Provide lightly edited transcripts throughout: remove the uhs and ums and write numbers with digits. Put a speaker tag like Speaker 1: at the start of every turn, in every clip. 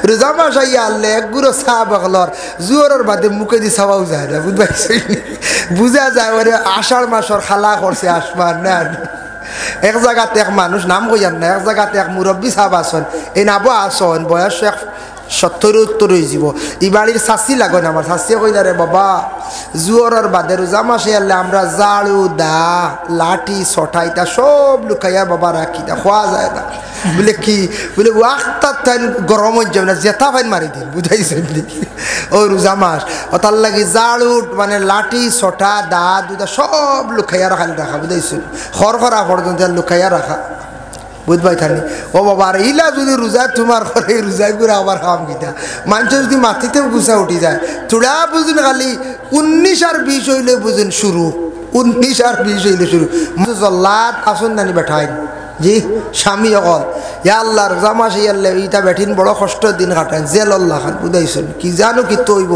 Speaker 1: রোজা মাস আইয়া আনলে এক গুঁড়ো চা বাকলর জোরের বাদে মুখে দিয়ে চাওয়াও যায় না, বুঝবাইছি? বুঝা যায় ওরে আষাঢ় মাসর খালা করছে আসমান না। এক জায়গাতে এক মানুষ, নাম কইয়ার না, এক জায়গাতে এক মুরব্বী সাহেব আসন, এই নাবো আসন, বয়স 70-70 হয়ে যাব। এই বাড়ির শাস্তি লাগো না, আমার শাস্তি কইলা রে বাবা জোরের বাদে রোজা মাসে আনলে আমরা জাড়ু দা লাঠি ছটা ইটা সব লুকাইয়া বাবা রাখি, তা খোয়া যায় না। বলে কি বলে ওয়াক্তার টাইম গরম হয়ে যাবে না, জেতা ফাইন মারি দিন, বুঝাইছেন? ও রোজা মাস ও তার লাগে জাড়ু মানে লাঠি ছটা দা দুটা সব লুকাইয়া রাখা, বুঝাইছেন? খড়খড়া পর্যন্ত লুকাইয়া রাখা, বুঝবাই থানি। ও বাবা আর ইলা যদি রোজা তোমার করে রোজাই করে আবার খাম গীতা মানুষ যদি মাটিতেও গুছা উঠি যায়, তোরা বুঝুন খালি 19 আর 20 হইলে বুঝুন শুরু, 19 আর 20 হইলে শুরু। জল্লাদ আসুন নানি বেঠাই জি স্বামী অকল ইয়া আল্লাহ রোজা মাসে আল্লাহ ইটা বেঠিন বড় কষ্ট দিন কাটান জেল আল্লাহ খান, বুঝাইছেন? কি জানো কি তৈব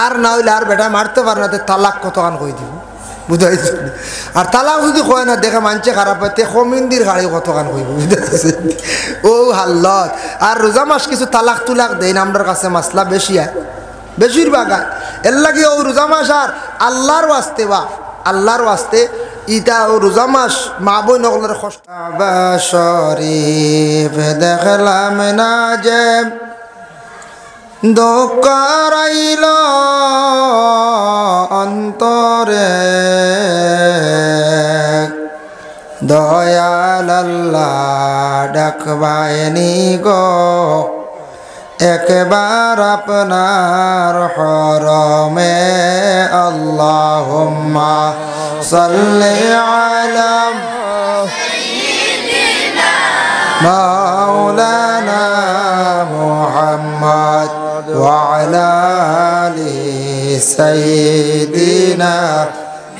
Speaker 1: আর না হইলে আর বেটা মারতে পারে না, তালাক কতখান কই দিব, বুঝাইছেন? আর তালাক যদি কয় না দেখে মানছে খারাপ হয়, তে কমিন্দির গাড়ি কতখান কইব, বুঝাইছেন? ও হাল্লত। আর রোজা মাস কিছু তালাক তুলাক দেয় না, আমার কাছে মাসলা বেশি হয়, বেশিরভাগ হয়। এর লাগে ও রোজা মাস আর আল্লাহর ওয়াস্তে বা আল্লাহর ওয়াস্তে ইটা ও রোজা মাস মা বই নগলের কষ্ট। শরীফ দেখলাম না যে দোকারাইল অন্তরে, দয়াল আল্লাহ ডাকবায়নি গো একবার আপনার হরমে। আল্লাহুম্মা সাল্লি আলা মাওলানা মুহাম্মদ ওয়া আলা আলি সাইয়্যিদিনা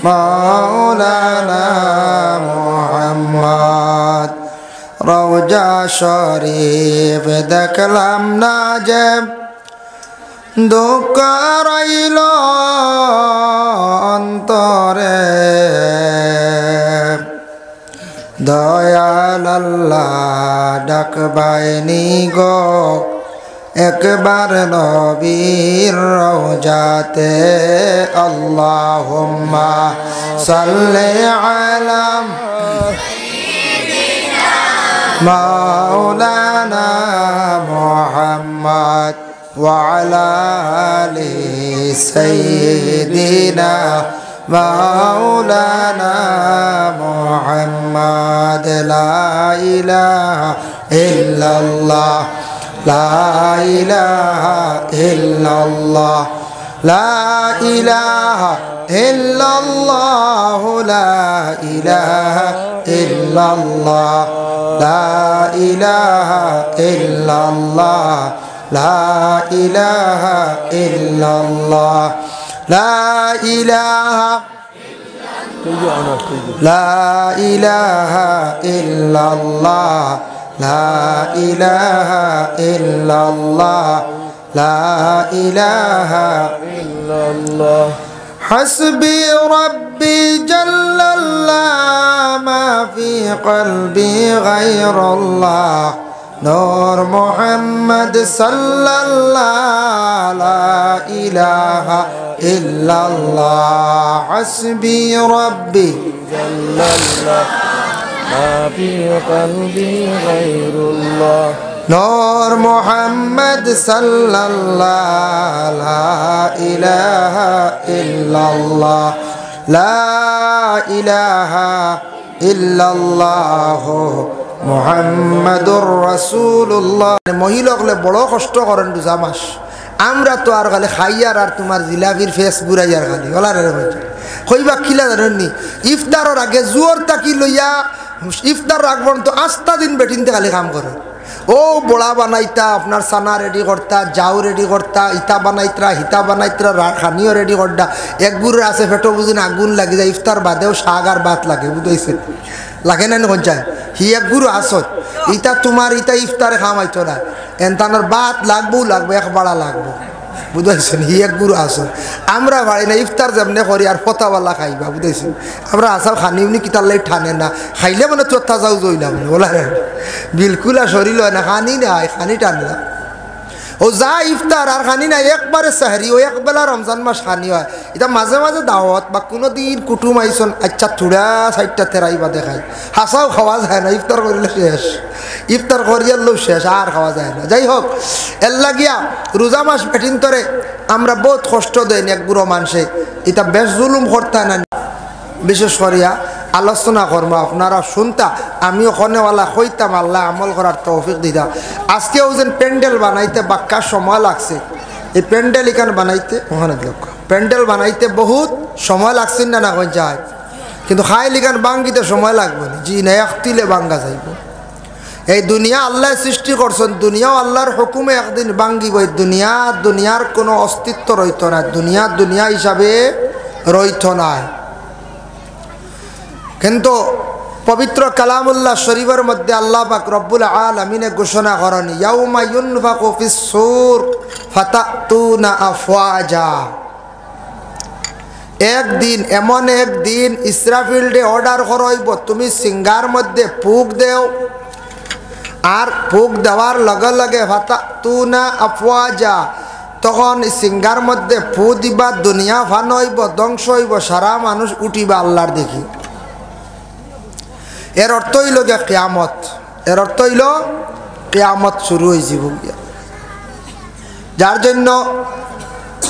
Speaker 1: মাওলানা মুহাম্মদ। রওজা শরীফ দেখলাম না যে দোকারাইল অন্তরে, দয়াল আল্লাহ ডাকবায়নি গো একবার নবীর রওজাতে। আল্লাহুম্মা সাল্লি আলা মাওলানা মুহাম্মদ ওয়া আলা আলি সাইয়্যিদিনা মাওলানা মুহাম্মদ। লা ইলাহা ইল্লাল্লাহ, লা ইলাহা ইল্লাল্লাহ, লা ইলাহা ইল্লাল্লাহ, লা ইলাহা ইল্লাল্লাহ, লা ইলাহা ইল্লাল্লাহ, লা ইলাহা ইল্লাল্লাহ, লা ইলাহা লা ইলাহা ইল্লাল্লাহ, লা ইলাহা ইল্লাল্লাহ, লা ইলাহা ইল্লাল্লাহ। হাসবি রব্বি জাল্লাল্লাহ মা ফি কলবি গায়রুল্লাহ, নূর মুহাম্মদ সাল্লাল্লাহ, লা ইলাহা ইল্লাল্লাহ। হাসবি রব্বি জাল্লাল্লাহ মা ফি কলবি গায়রুল্লাহ, নূর মুহাম্মদ সাল্লাল্লাহ, লা ইলাহা ইল্লাল্লাহ, লা ইলাহা ইল্লাল্লাহ মুহাম্মাদুর রাসূলুল্লাহ। মহিলাগুলো বড় কষ্ট করেন রোজা মাস। আমরা তো আর খালি খাইয়ার আর তোমার জিলাপির ফেস বুড়াইয়ার খালি ওলার কইবা খিলা জানেননি। ইফতারের আগে জোর তাকি লইয়া ইফতার রাখবেন তো আস্তা দিন বেটিনতে খালি কাম করে। ও বড়া বানাইতা, আপনার সানা রেডি করতা, যাও রেডি করতা, ইতা বানাইতরা হিতা বানাইতরা, খানিও রেডি করতা। এক গুড়ের আছে ফেটো বুঝিন আগুন লাগি যায়। ইফতার বাদেও শাক আর ভাত লাগে, বুঝাইছে লাগে না কঞ্চায় হি এক গুরু আসত ইটা তোমার ইটা ইফতারে খামাইতো না, এনতানোর ভাত লাগবো লাগবে এক বাড়া লাগবো, বুঝাইছেন হি এক গুরু আসত। আমরা বাড়ি না ইফতার যেমনি করি আর ফতাওয়ালা খাইবা, বুঝাইছেন আমরা আসার খানি উনি কিতার লাই ঠানে না, খাইলে মানে চোত্তা যাও জইলা মানে ওলা বিলকুল আর শরীর হয় না, খানি না খানি টানে না। ও যা ইফতার আর খানি না একবারে সাহরি ও একবেলা রমজান মাস খানি হয়। এটা মাঝে মাঝে দাওয়াত বা কোনো দিন কুটুম আইসন আচ্ছা থোড়া সাইডটা তেরাইবা দেখায়, হাসাও খাওয়া যায় না, ইফতার করলে শেষ, ইফতার করিয়ালেও শেষ, আর খাওয়া যায় না। যাই হোক, এর লাগিয়া রোজা মাস বেটিন তরে আমরা বহুত কষ্ট দেন এক বুড়ো মানুষে, এটা বেশ জুলুম করতে না। বিশেষ করিয়া আলোচনা করব, আপনারা শুনতা, আমিও ওখানেওয়ালা হইতাম, আল্লাহ আমল করার তৌফিক দিতা। আজকেও যেন প্যান্ডেল বানাইতে বাক্কা সময় লাগছে, এই প্যান্ডেল এখানে বানাইতে ওখানে প্যান্ডেল বানাইতে বহুত সময় লাগছে না, না কোন যায়, কিন্তু খাই লিখান বাঙ্গিতে সময় লাগবে না, জি না একতিলে বাঙ্গা যাইব। এই দুনিয়া আল্লাহ সৃষ্টি করছেন, দুনিয়াও আল্লাহর হুকুমে একদিন বাঙ্গিব। দুনিয়ার কোনো অস্তিত্ব রইত না, দুনিয়া হিসাবে রইত না। কিন্তু পবিত্র কালামুল্লাহ শরীফের মধ্যে আল্লাহ পাক রব্বুল আলামিনে ঘোষণা করেন, ইয়াউমা ইউনফাকু ফিস সূর ফাতাতুনা আফওয়াজা। একদিন, এমন একদিন ইসরাফিলডে অর্ডার করইব, তুমি সিঙ্গার মধ্যে ফুক দেও, আর ফুক দেওয়ার লগে লগে ফাতাতুনা আফওয়াজা, তখন সিঙ্গার মধ্যে ফু দিবা, দুনিয়া ফান হইব, ধ্বংস হইব, সারা মানুষ উঠিবা আল্লাহর দেখি। এর অর্থ হইল গিয়া কিয়ামত, এর অর্থ হইল কিয়ামত শুরু হয়েছে। যার জন্য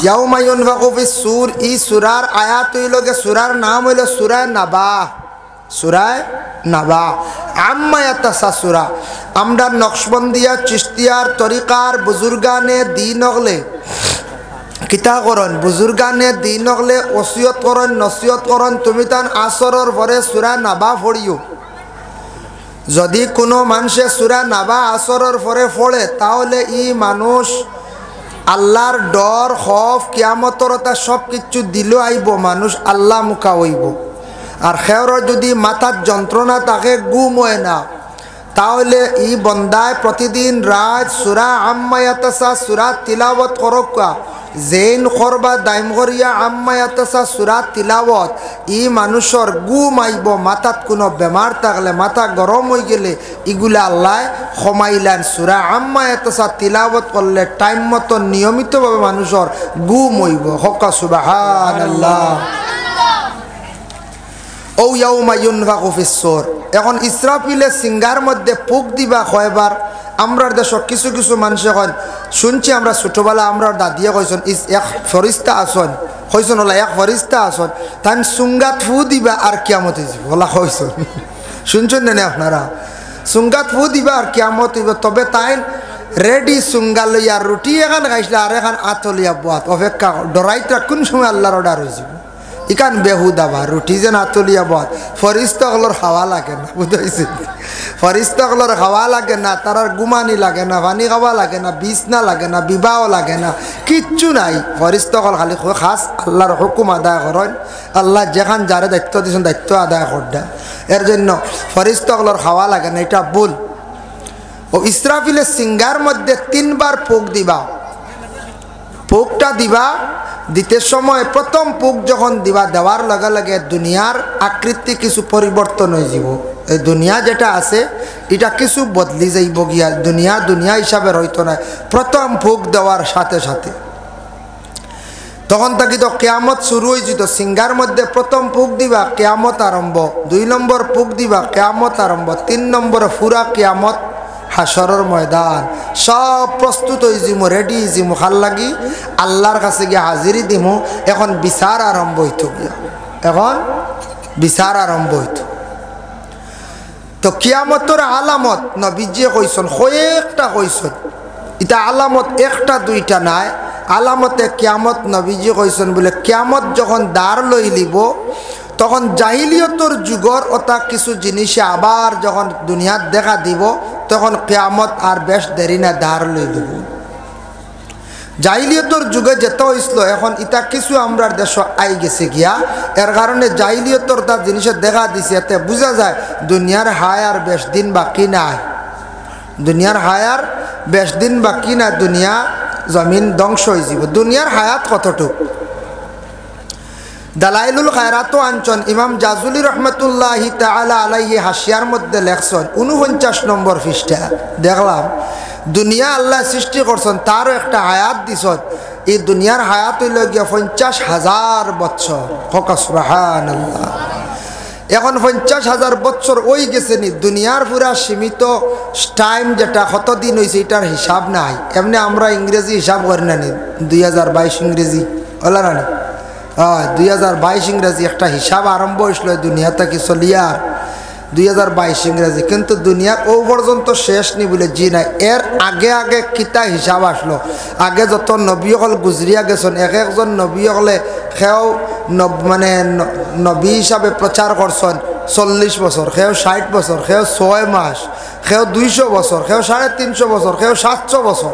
Speaker 1: ইয়াউমা ইউনফাকু ফিস সূর, ই সূরার আয়াত হইল গিয়া, সূরার নাম হইল সূরা নাবা, সূরা নাবা। আম্মা ইয়াতাসাসুরা, আমরা নকশবন্দিয়া চিশতিয়ার তরিকার বুজুর্গানে দিন হলে কিতা করন, বুজুর্গানে দিন হলে ওসিয়ত করন, নসিয়ত করন, তুমি তান আসরের পরে সূরা নাবা পড়িও। যদি কোনো মানুষে সূরা নাবা আসরের পরে পড়ে, তাহলে ই মানুষ আল্লাহর ডর, খৌফ, কিয়ামতরতা সব কিছু দিল আইব, মানুষ আল্লাহ মুখা হইব। আর খেয়র যদি মাথার যন্ত্রণা তাকে গুম হয় না, তাহলে ই বন্দায় প্রতিদিন রাত সূরা আম্মা ইয়াতাসা সূরা তিলাওয়াত করক, জেন করবা দাইম করিয়া আম্মা ইয়াতাসা সূরা তিলাওয়াত, ই মানুষের গুম আইব। মাথাত কোনো বেমার থাকলে, মাথা গরম হয়ে গেলে, ইগুলা আল্লাহ ক্ষমাইলেন। সূরা আম্মা ইয়াতাসা তিলাওয়াত করলে টাইম মতো নিয়মিতভাবে মানুষের গুম হইব। হক্কা সুবহানাল্লাহ। ও ইয়াউমা ইউনফাকু ফিস সূর, এখন ইসরাফিলে সিঙ্গার মধ্যে ফুক দিবা কয়বার। আমরার দেশত কিছু কিছু মানুষে কন, শুনছি আমরা ছোটবেলা আমরা দাদিয়ে কইসন, এক ফরিস্তা আসন, কইসন ওলা এক ফরিস্তা আসন, তাই সুঙ্গাত ফু দিবা আর কিয়ামত হইব, ওলা কইসন, শুনছেন না আপনারা? সুঙ্গাত ফু দিবা আর কিয়ামত হইব। তবে তাই রেডি সুঙ্গা লইয়া রুটি এখান খাইছিল আর এখান আতলিয়া বাত অপেক্ষা ডরাইটা কোন সময় আল্লাহর অর্ডার হয়ে যাব। ইকান বেহুদাবা রুটি যেন আতলিয়া বাত, ফরিস্তাগুলোর খাওয়া লাগে না, বুঝাইছে? ফরিস্তাগুলোর খাওয়া লাগে না, তারার গুমানি লাগে না, পানি খাওয়া লাগে না, বিছনা লাগে না, বিবাহ লাগে না, কিচ্ছু নাই। ফরিস্তাগল খালি খাস আল্লাহর হুকুম আদায় করেন, আল্লাহ যেখান যারে দায়িত্ব দিয়েছেন দায়িত্ব আদায় করডা। এর জন্য ফরিস্তাগুলোর খাওয়া লাগে না, এটা ভুল। ও ইসরাফিলের সিঙ্গার মধ্যে 3 বার ফুক দিবা। ফুকটা দিবা, দিতে সময় প্রথম ফুক যখন দিবা, দেওয়ার লগে লগে দুনিয়ার আকৃতি কিছু পরিবর্তন হয়ে যাব। এই দুনিয়া যেটা আছে এটা কিছু বদলি যাইব গিয়া, দুনিয়া হিসাবে রইতো না প্রথম ফুক দেওয়ার সাথে সাথে। তখন তাকে তো কিয়ামত শুরু হয়ে যেত। সিঙ্গার মধ্যে প্রথম ফুক দিবা, কিয়ামত আরম্ভ। 2 নম্বর ফুক দিবা, কিয়ামত আরম্ভ। 3 নম্বরে পুরা কিয়ামত, হাসরের ময়দান সব প্রস্তুত হয়ে যাবো, রেডি যাবো, খাল লাগি আল্লাহর কাছে গিয়ে হাজিরি দিমু। এখন বিচার আরম্ভ হইতো গিয়া, এখন বিচার আরম্ভ হইতো। তো কিয়ামতের আলামত নবীজি কইসন, কয়েকটা কইসন। এটা আলামত একটা দুইটা নাই, আলামতে কিয়ামত নবীজি কইসন বলে, কিয়ামত যখন দ্বার লই লিব, তখন জাহিলিয়তর যুগর ওটা কিছু জিনিসে আবার যখন দুনিয়াত দেখা দিব, তখন কিয়ামত আর বেশ দেরি না, দ্বার লই দিব। জাহিলিয়তর যুগে যেতে হয়েছিল, এখন এটা কিছু আমরার দেশ আই গেছে গিয়া। এর কারণে জাহিলিয়তর তার জিনিসে দেখা দিছে, এতে বোঝা যায় দুনিয়ার হায়ার বেশ দিন বাকি নাই, দুনিয়ার হায়ার বেশ দিন বাকি না, দুনিয়া জমিন ধ্বংস হয়ে যাব। দুনিয়ার হায়াত কতটুক? দালাইলুল খায়রাতো আনছন ইমাম জাজুলি রহমতুল্লাহি তাআলা আলাইহি হাসিয়ার মধ্যে লেখছেন 49 নম্বর পৃষ্ঠা। দেখলাম দুনিয়া আল্লাহ সৃষ্টি করছেন তারও একটা হায়াত দিছত। এই দুনিয়ার হায়াত হইল গিয়া 50,000 বছর। সুবহানাল্লাহ। এখন 50,000 বছর ওই গেছে নি, দুনিয়ার পুরা সীমিত টাইম যেটা কতদিন হয়েছে এটার হিসাব নাই। এমনি আমরা ইংরেজি হিসাব করি না নি, 2022 ইংরেজি ওলা না, 2022 ইংরেজি একটা হিসাব আরম্ভ হয়েছিল দুনিয়া থেকে চলিয়ার 2022 ইংরেজি, কিন্তু দুনিয়ার ও পর্যন্ত শেষ নি বলে জি নাই। এর আগে আগে কিতা হিসাব আসলো, আগে যত নবী হল গুজরিয়া গেছেন, এক একজন নবী হলে সেও মানে নবী হিসাবে প্রচার করছেন 40 বছর, সেও 60 বছর, সেও 6 মাস, সেও 200 বছর, সেও 350 বছর, সেও 700 বছর।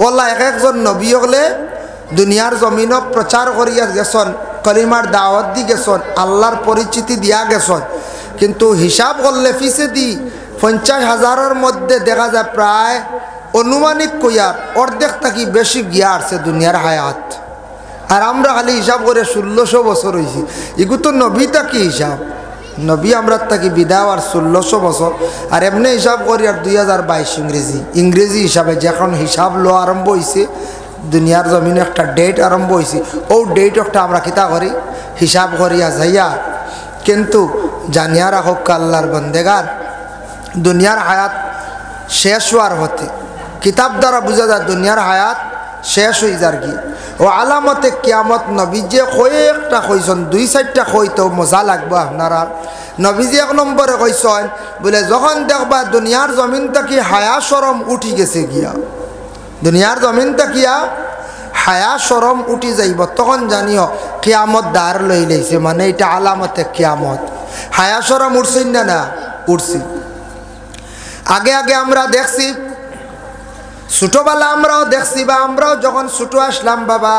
Speaker 1: ওলা এক একজন নবী হলে দুনিয়ার জমিন প্রচার করিয়া গেছেন, কলিমার দাওয়াত দি গেছেন, আল্লাহর পরিচিতি দিয়া গেছেন। কিন্তু হিসাব করলে ফিসে দি 50,000-এর মধ্যে দেখা যায় প্রায় অনুমানিক কইয়ার অর্ধেক থাকি বেশি গিয়া আসছে দুনিয়ার হায়াত। আর আমরা খালি হিসাব করে 1600 বছর হয়েছি। এগুলো তো নবী থাকি হিসাব, নবী আমরা থাকি বিদায় আর 1600 বছর। আর এমনি হিসাব করি আর 2022 ইংরেজি হিসাবে যখন হিসাব লো আরম্ভ হয়েছে দুনিয়ার জমিনে একটা ডেট আরম্ভ হয়েছে, ও ডেট একটা আমরা কিতা করি হিসাব করিয়া যাইয়া। কিন্তু জানিয়া রাখো আল্লাহর বন্দেগার, দুনিয়ার হায়াত শেষ হওয়ার হতে কিতাব দ্বারা বোঝা যায় দুনিয়ার হায়াত শেষ হয়ে যার কি। ও আলামতে কিয়ামত নবীজি কয়েকটা কইছেন, 2-4টা কইতেও মজা লাগবো আপনারা। নবীজি 1 নম্বরে কইছেন বলে যখন দেখবা দুনিয়ার জমিন থেকে হায়া শরম উঠি গেছে গিয়া, দুনিয়ার জমিন তাকিয়া হায়া শরম উঠি যাইব, তখন জানিও কিয়ামত দ্বার লই লইছে, মানে এটা আলামতে কিয়ামত। হায়া শরম উঠছেন না? না উঠছি। আগে আগে আমরা দেখছি, ছোটবেলা আমরাও দেখছি, বা আমরাও যখন ছোট আসলাম বাবা,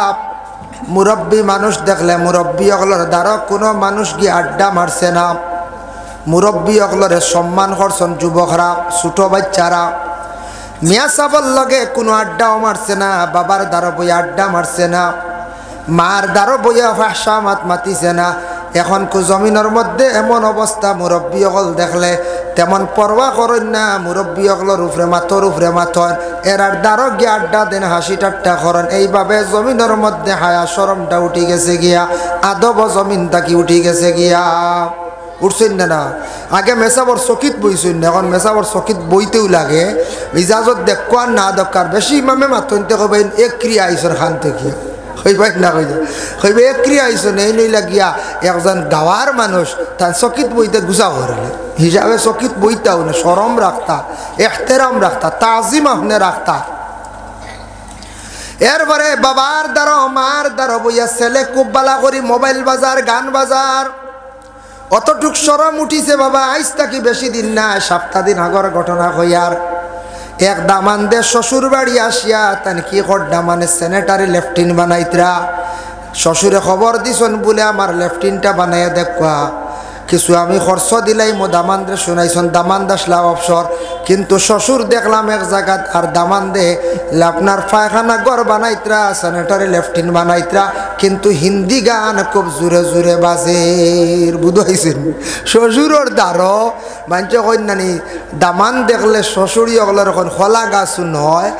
Speaker 1: মুরব্বী মানুষ দেখলে মুরব্বী অগলর দ্বারা কোনো মানুষ গিয়ে আড্ডা মারছে না, মুরব্বী অগলরে সম্মান করছেন যুবকরা, ছোট বাচ্চারা। মিয়া সাবর লগে কোনো আড্ডাও মারছে না, বাবার দ্বারা বইয়া আড্ডা মারছে না, মার দ্বারা বইয়া ফাঁসা মাতিছে না। এখন জমিনের মধ্যে এমন অবস্থা, মুরব্বী অকল দেখলে তেমন পরোয়া করেন না, মুরব্বী অকলর উপরে মাথন, এরার দ্বারা গিয়ে আড্ডা দেন, হাসি ঠাট্টা করেন। এইভাবে জমিনের মধ্যে হায়া শরমটা উঠি গেছে গিয়া, আদব জমিন তাকি উঠি গেছে গিয়া। উঠছেন না? না আগে মেসাবর চকিত বইছেন না, এখন মেসাবর চকিত বইতেও লাগে। ইজাজত দেখুয়ার না দরকার, বেশি ইমামে মাতনতে কবেন এক ক্রিয়া আইসর খান থেকে হইবাই না, হইবে এক ক্রিয়া আইসন এই নইলা গিয়া একজন গাওয়ার মানুষ তার চকিত বইতে গুছা করলে হিসাবে চকিত বইতাও না, শরম রাখতা, এহতেরাম রাখতা, তাজিম আপনি রাখতা। এরপরে বাবার দ্বারা মার দ্বারা বইয়া ছেলে খুব বালা করি মোবাইল বাজার, গান বাজার, অতটুক শরম উঠিছে বাবা। আইস তাকি বেশি দিন না, 7 দিন আগর ঘটনা হইয়ার এক দামান দে শ্বশুর বাড়ি আসিয়া তান কি কর দামানে স্যানিটারি লেফটিন বানাইতরা। শ্বশুরে খবর দিছন বলে আমার লেফটিনটা বানাইয়া দেখা, কিছু আমি খরচ দিলাই মো দামানদে শুনাইছন, দামান দাসলা অবসর। কিন্তু শ্বশুর দেখলাম এক জায়গাত আর দামান দে আপনার পায়খানা ঘর বানাইতরা, স্যানিটারি লেফটিন বানাইতরা, কিন্তু হিন্দি গান খুব জোরে জোরে বাজের। বুঝাইছেন শ্বশুরের দ্বারো মানছে কন্যানি দামান দেখলে শ্বশুরি ওগুলোর এখন খোলা গাছ নয়,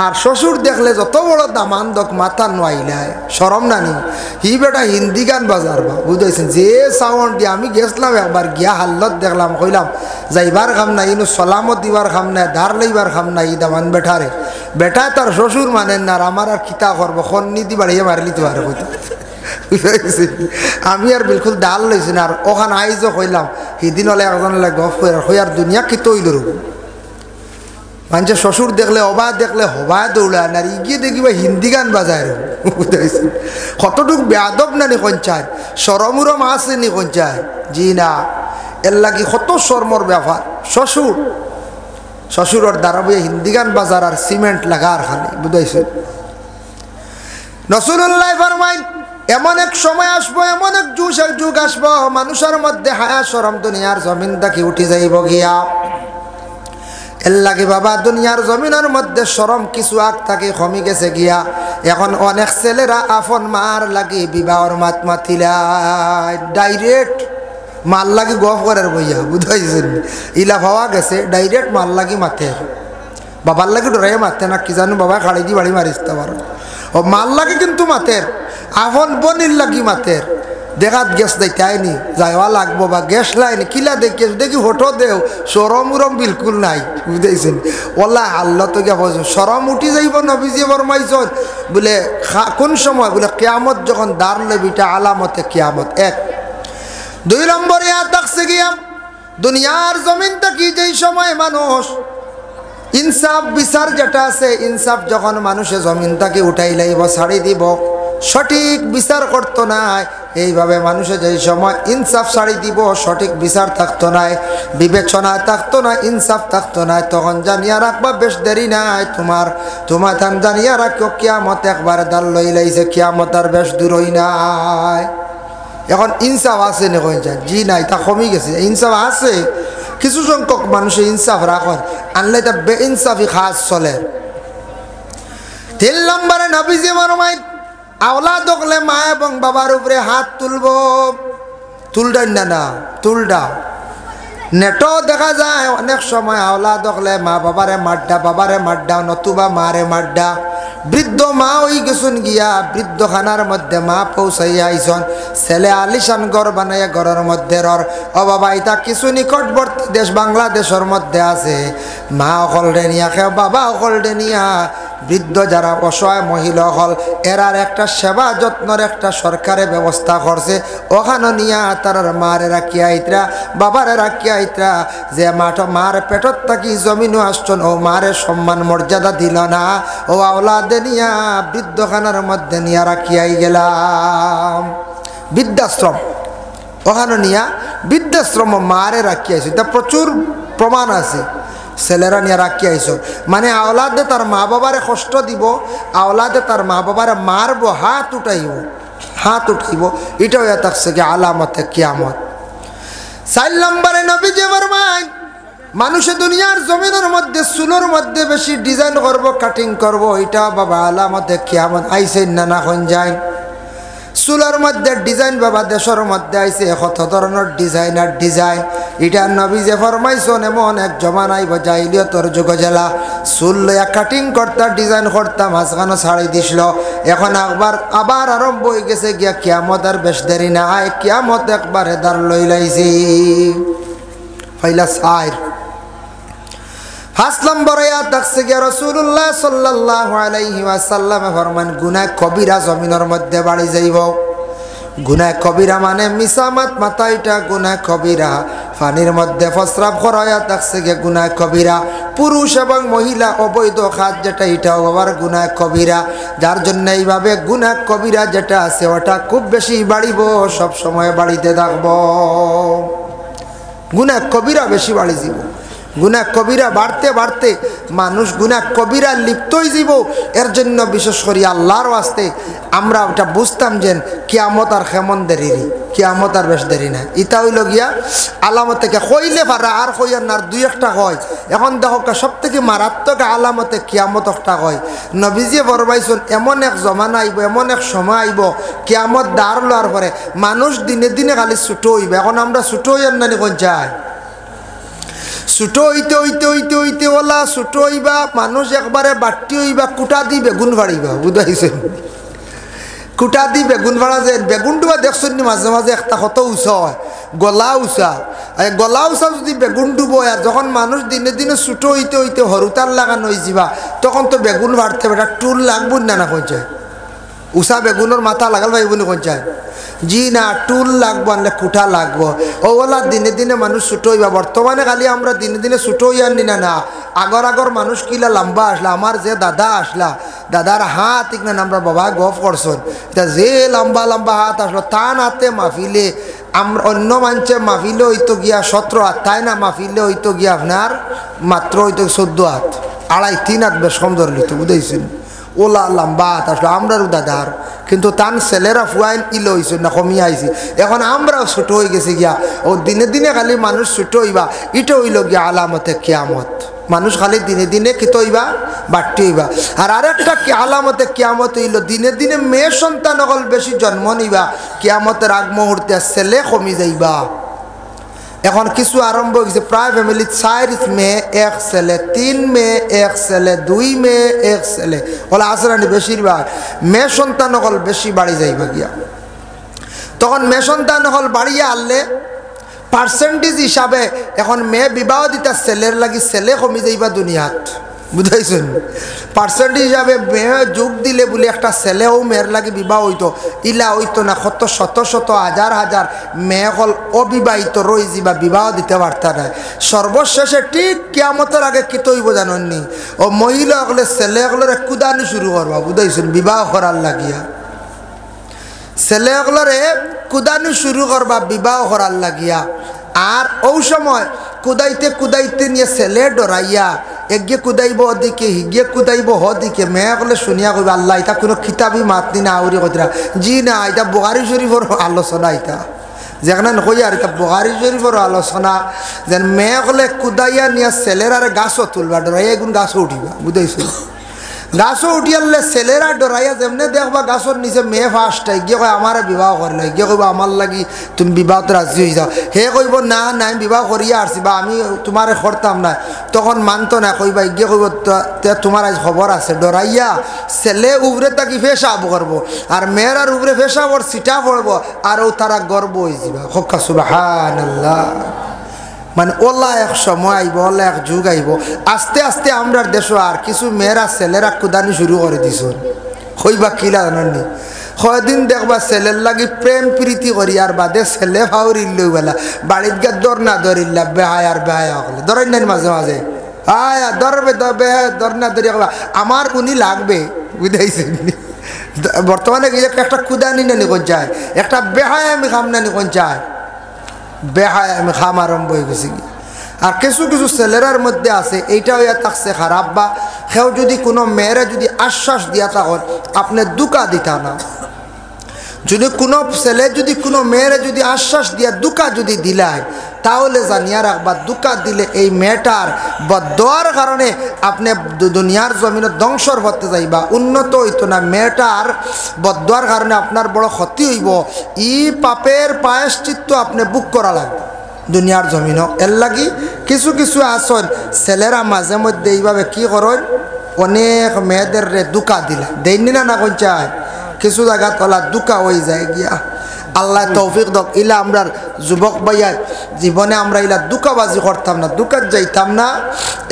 Speaker 1: আর শ্বশুর দেখলে যত বড় দামান দক মাথা নোয়াইলাই সরম নানি, হি বেটা হিন্দি গান বাজার বা। বুঝাইছেন যে সাউন্ড দিয়ে আমি গেছিলাম একবার গিয়া হাল্লত দেখলাম, কইলাম যাইবার খাম নাই, ইনু সলামত দিবার খাম নাই, ধার লইবার খাম নাই। ই দামান বেটারে বেটা তার শ্বশুর মানেন না, আর আমার আর কিতা করবো, খন্নি দি বাড়িয়ে মারলি তো আর কইতা। আমি আর বিলকুল ডাল লইছি না। আর ওখানে আইজও কইলাম সেদিন হলে একজন গফ হইয়ার দুনিয়া কি তৈল রূপ মানুষের শ্বশুর দেখলে অবা দেখলে হবা দৌড়া না, ইগিয়ে দেখিবা হিন্দি গান বাজায়। বুঝতে কতটুক বেয়াদব না নি কঞ্চায়, সরমুরম আছে নি কঞ্চায়, জি না। এর লাগি কত শর্মর ব্যাপার। শ্বশুরের দ্বারা বইয়ে হিন্দি গান বাজার আর সিমেন্ট লাগার খালি। বুঝাইছে রাসূলুল্লাহ ফরমাইন এমন এক সময় আসবো, এমন এক যুগ আসবো, মানুষের মধ্যে হায়া শরম দুনিয়ার জমিন দেখি উঠি যাইব গিয়া। এর লাগে বাবা দুনিয়ার জমিনের মধ্যে শরম কিছু আগ থাকে কমি গেছে গিয়া। এখন অনেক ছেলেরা আপন মার লাগে বিবাহর মাত মাতিলাই, ডাইরেক্ট মাল লাগি গফ করার বইয়া। বুঝাইছেন ইলা ভাবা গেছে ডাইরেক্ট মাল লাগি মাতে। বাবার লাগে ডরাইয়া মারতে না, কি জানো বাবা খাড়ি দিয়ে বাড়ি মারিতে পারো। ও মার লাগে কিন্তু মাতের, আফন বনির লাগি মাতের। দেখাত গ্যাস দেয় আইনি যাইওয়া লাগবো বা গ্যাস লাইনি কিলা দেখি দেখি ফটো দেও, সরম উরম বিলকুল নাই, বুঝতেছেন? ওলা আল্লাহ তো গিয়া বলছেন সরম উঠি যাইব। নবীজি ফরমাইছেন বলে কোন সময় বলে কিয়ামত যখন দাঁড় লবিটা আলামতে কিয়ামত। এক 2 নম্বরে থাকছে গিয়া দুনিয়ার জমিন থাকি যেই সময় মানুষ ইনসাফ বিচার যেটা আছে, ইনসাফ যখন মানুষে জমিন থেকে উঠাই লাইব ছাড়ি দিব, সঠিক বিচার করতো না। এইভাবে মানুষে যেই সময় ইনসাফ ছাড়ি দিব, সঠিক বিচার থাকতো না, বিবেচনা থাকতো না, ইনসাফ থাকতো না, তখন জানিয়া রাখবা বেশ দেরি নাই তোমার থান জানিয়া রাখো কিয়ামত একবারে দাল লই লাইছে, কিয়ামত আর বেশ দূরই নাই। এখন ইনসাফ আছে না কই যায়? জি নাই, তা কমই গেছে। ইনসাফ আছে, কিছু সংখ্যক মানুষে ইনসাফ রাখেন, আনলে তা বে ইনসাফি খাস চলে। 3 নম্বরে নবীজি ফরমায় আওলাদ হলে মা এবং বাবার উপরে হাত তুলবো। তুলডাই না তুলডা নেটও দেখা যায় অনেক সময় আওলাদ হলে মা বাবারে মাড্ডা নতুবা মারে মাড্ডা। বৃদ্ধ মা হই গেছুন গিয়া বৃদ্ধখানার মধ্যে মা পৌঁছাইয়া আইসন, ছেলে আলিশান ঘর বানাইয়া ঘরের মধ্যে ও বাবা এটা কিছু নিকটবর্তী দেশ বাংলাদেশের মধ্যে আছে, মা অকল ডেনিয়া খেয়ে বাবা অকল ডেনিয়া বৃদ্ধ যারা অসহায় মহিলা হল এরার একটা সেবা যত্নর একটা সরকারে ব্যবস্থা করছে। ওখানে নিয়া তার মারে রাখিয়া আইতরা বাবারে রাখিয়া আইতরা, যে মার পেটত থাকি জমিনও আসছেন ও মারে সম্মান মর্যাদা দিল না, ও আওলাদে নিয়া বৃদ্ধখানার মধ্যে নিয়া রাখিয়াই গেলাম। বৃদ্ধাশ্রম ওখানে নিয়া বৃদ্ধাশ্রম মারে রাখিয়াইছে, এটা প্রচুর প্রমাণ আছে। ছেলেরা নিয়ে রাখি আইসো মানে আওলাদে তার মা বাবারে কষ্ট দিব, আওলাদে তার মা বাবারে মারবো, হাত উঠাইব, এটাও থাকছে কি আলামতে কিয়ামত। 4 নম্বরে নবীজি ফরমায় মানুষে দুনিয়ার জমিনের মধ্যে চুলোর মধ্যে বেশি ডিজাইন করব, কাটিং করব, এটা বাবা আলামতে কিয়ামত। আইসেন না কোন যায় চুলার মধ্যে ডিজাইন বাবা দেশের মধ্যে আইছে কত ধরনের ডিজাইন। এটা নবীজি ফরমাইছেন এমন এক জমানা আইব জাহিলিয়তের যুগ জেলা চুল লইয়া কাটিং করতা ডিজাইন করতা মাঝখানে ছাড়ি দিছিল। এখন আবার আরম্ভ হয়ে গেছে গিয়া কিয়ামত আর বেশ দেরি না, কিয়ামত একবারে দাঁড় লই লাইছি। পয়লা 5 নম্বরে থাকছে গিয়া রাসূলুল্লাহ সাল্লাল্লাহু আলাইহি ওয়াসাল্লাম ফরমান গুনাহ কবিরা জমিনের মধ্যে বাড়ি যাইব। গুনাহ কবিরা মানে মিসামাত মাথা, এটা গুনাহ কবিরা। পানির মধ্যে প্রস্রাব করা থাকছে গিয়া গুনাহ কবিরা। পুরুষ এবং মহিলা অবৈধ কাজ যেটা, এটাও আবার গুনাহ কবিরা। যার জন্য এইভাবে গুনাহ কবিরা যেটা আছে ওটা খুব বেশি বাড়িব, সব সময় বাড়িতে থাকবো। গুনাহ কবিরা বেশি বাড়ি যাব, গুনাহ কবিরা বাড়তে বাড়তে মানুষ গুনাহ কবিরা লিপ্তই যাব। এর জন্য বিশেষ করে আল্লাহর ওয়াস্তে আমরা ওটা বুঝতাম যে কিয়ামত আর কেমন দেরি, কিয়ামত আর বেশ দেরি না। ইটা হইল গিয়া আলামতে কইলে পারা আর কইয়ার না, 2-1টা হয়। এখন দেখো সব থেকে মারাত্মক আলামতে কিয়ামত একটা হয়। নবীজি ফরমাইছেন এমন এক জমানা আইব, এমন এক সময় আইব কিয়ামত দাঁড় লওয়ার পরে মানুষ দিনে দিনে খালি ছুটো হইবে। এখন আমরা ছুটো হইয়ার নানি কোন চাই, ছুটো হইতে হইতে হইতে হইতে ওলা ছুটো হইবা মানুষ একবারে বাট্টি হইবা, কুটা দি বেগুন ফাড়িবা, বুঝাইছেন? কুটা দি বেগুন ফাড়া যে বেগুনটো দেখছেন মাঝে মাঝে একটা কত উঁচা হয়, গলা উঁচা যদি বেগুন ডুবো, আর যখন মানুষ দিনে দিনে ছুটো হইতে হইতে হরুতার লাগানো হয়ে যাবা তখন তো বেগুন ফাড়তে বেটা টুল লাগবো না কোন চায়? উষা বেগুনের মাথা লাগাল ভাইব কোন চায়? জি না, টুল লাগবো, আনলে কুঠা লাগবো। ওলা দিনে দিনে মানুষ ছুটো হইবা। বর্তমানে খালি আমরা দিনে দিনে ছুটো হইয়ার নিনা না, আগর মানুষ কিলা লম্বা আসলা। আমার যে দাদা আসলা, দাদার হাত ইকনা আমরা বাবা গফ করছেন, এটা যে লম্বা লম্বা হাত আসলো তান হাতে মাহফিলে আমরা অন্য মানুষে মাহফিলে হইতো গিয়া 17 হাত, তাই না মাহফিলে হইতো গিয়া আপনার মাত্র হইতো 14 হাত, 2.5-3 হাত বেশ কম ধরলিত, বুঝাইছেন? ওলা লম্বা হাত আসলো আমরারও দাদার, কিন্তু তান ছেলেরা ফুয়াইন ইলো হয়েছে না কমিয়ে আইছি। এখন আমরাও ছোটো হয়ে গেছি গিয়া, ও দিনে দিনে খালি মানুষ ছোটো হইবা, এটা হইল গিয়া আলামতে কিয়ামত। মানুষ খালি দিনে দিনে কিত হইবা, বাড়তি হইবা। আর আরেকটা আলামতে কিয়ামত হইল দিনে দিনে মেয়ে সন্তান অকল বেশি জন্ম নিবা, কিয়ামতের আগ মুহূর্তে ছেলে কমি যাইবা। এখন কিছু আরম্ভ হয়েছে প্রায় ফ্যামিলি 4 মেয়ে 1 ছেলে, 3 মেয়ে 1 ছেলে, 2 মেয়ে 1 ছেলে ওলা আসরানি বেশিরভাগ মেয়ে সন্তান হল বেশি বাড়ি যাইবা গিয়া। তখন মেয়ে সন্তান হল বাড়িয়া আনলে পার্সেন্টেজ হিসাবে এখন মেয়ে বিবাহ দিতা ছেলের লাগি ছেলে কমি যাইবা দুনিয়াত, বুঝাইছেন? পার্সেন্টেজ হিসাবে মেয়ে যোগ দিলে বলে একটা ছেলেও মেয়ের লাগে বিবাহ হইতো, ইলা হইতো না। কত শত শত হাজার হাজার মেয়ে হল অবিবাহিত রই যাবা, বিবাহ দিতে পারত না। সর্বশেষে ঠিক কিয়ামতের আগে কি তৈব জাননি, ও মহিলা হলে ছেলে হলের কুদানি শুরু করবা, বুঝাইছেন? বিবাহ করার লাগিয়া ছেলে হলরে কুদানি শুরু করবা বিবাহ করার লাগিয়া। আর ওই সময় কুদাইতে কুদাইতে নিয়ে ছেলে ডরাইয়া এগিয়ে কুদাইব ওদিকে, হিগিয়ে কুদাইব হদিকে। মেয়ে হলে শুনিয়া কইব আল্লাহ এটা কোনো কিতাবি মাতনি না আউরি কতরা, জি না এটা বুখারী শরীফের আলোচনা, এটা যেখানে কই আর এটা বুখারী শরীফের আলোচনা। যেন মেয়ে হলে কুদাইয়া নিয়ে ছেলের আর গাছও তুলবা, ডরাইয়া এগুন গাছও উঠিবা, বুঝাইছিল? গাছও উঠিয়ালে ছেলেরা ডরাইয়া যেমনে দেখবা গাছর নিচে মেয়ে ফার্স্টাই গিয়ে কয় আমার বিবাহ করলে, গিয়ে কইব আমার লাগি তুমি বিবাহত রাজি হয়ে যাও। হে কইব না না আমি বিবাহ করিয়া আসছি বা আমি তোমারে করতাম না, তখন মানতো না। কইবা গিয়ে কইব তোমার আজ খবর আছে। ডরাইয়া ছেলে উপরে তাকি ফেসাব করবো আর মেয়েরার উপরে ফেসাবর সিটা পড়বো আর ও তারা গর্ব হয়ে যাবা। হক্কা সুবহানাল্লাহ। মানে ওলা এক সময় আইব, ওলা এক যুগ আইব। আস্তে আস্তে আমরা দেশও আর কিছু মেয়েরা ছেলেরা কুদানি শুরু করে দিছ। কইবা কিলা জানি কয়দিন দেখবা ছেলের লাগি প্রেম প্রীতি করি আর বাদে ছেলে ফাউরি লইবেলা বাড়িত গিয়ে দর না ধরিল্লা বেহায় আর বেহায়া হলে ধরেন নাই মাঝে মাঝে আয়া ধরবে বেহায় দর না ধরি আমার উনি লাগবে, বুঝাইছে? বর্তমানে গিয়ে একটা কুদানি নানি কোন চায়, একটা বেহায় আমি খাম নানি কোন চায়, বেহায় আমি খাম আরম্ভ হয়ে গেছি। আর কিছু কিছু ছেলেরার মধ্যে আছে এইটা হইয়া থাকছে খারাপ, বা কেউ যদি কোনো মেয়েরা যদি আশ্বাস দিয়া তখন আপনি দুকা দিতা না। যদি কোনো ছেলে যদি কোনো মেয়েরা যদি আশ্বাস দিয়া দুকা যদি দিলায় তাহলে জানিয়া রাখবা দুকা দিলে এই মেয়েটার বদদোয়ার কারণে আপনি দুনিয়ার জমিনে ধ্বংসর হতে যাইবা, উন্নত হইতো না। মেয়েটার বদদোয়ার কারণে আপনার বড় ক্ষতি হইব। ই পাপের প্রায়শ্চিত্ত আপনি বুক করা লাগবে দুনিয়ার জমিন। এর লাগি কিছু কিছু আসন ছেলেরা মাঝে মধ্যে এইভাবে কি করেন, অনেক মেয়েদের দুকা দিলে দেয়নি না না কোন চায়, কিছু জায়গা তোলা দুকা হয়ে যায় গিয়া। আল্লাহ তৌফিক দক। ইলা আমরার যুবক ভাইয়া জীবনে আমরা ইলা দুকাবাজি করতাম না, দুকাত যাইতাম না।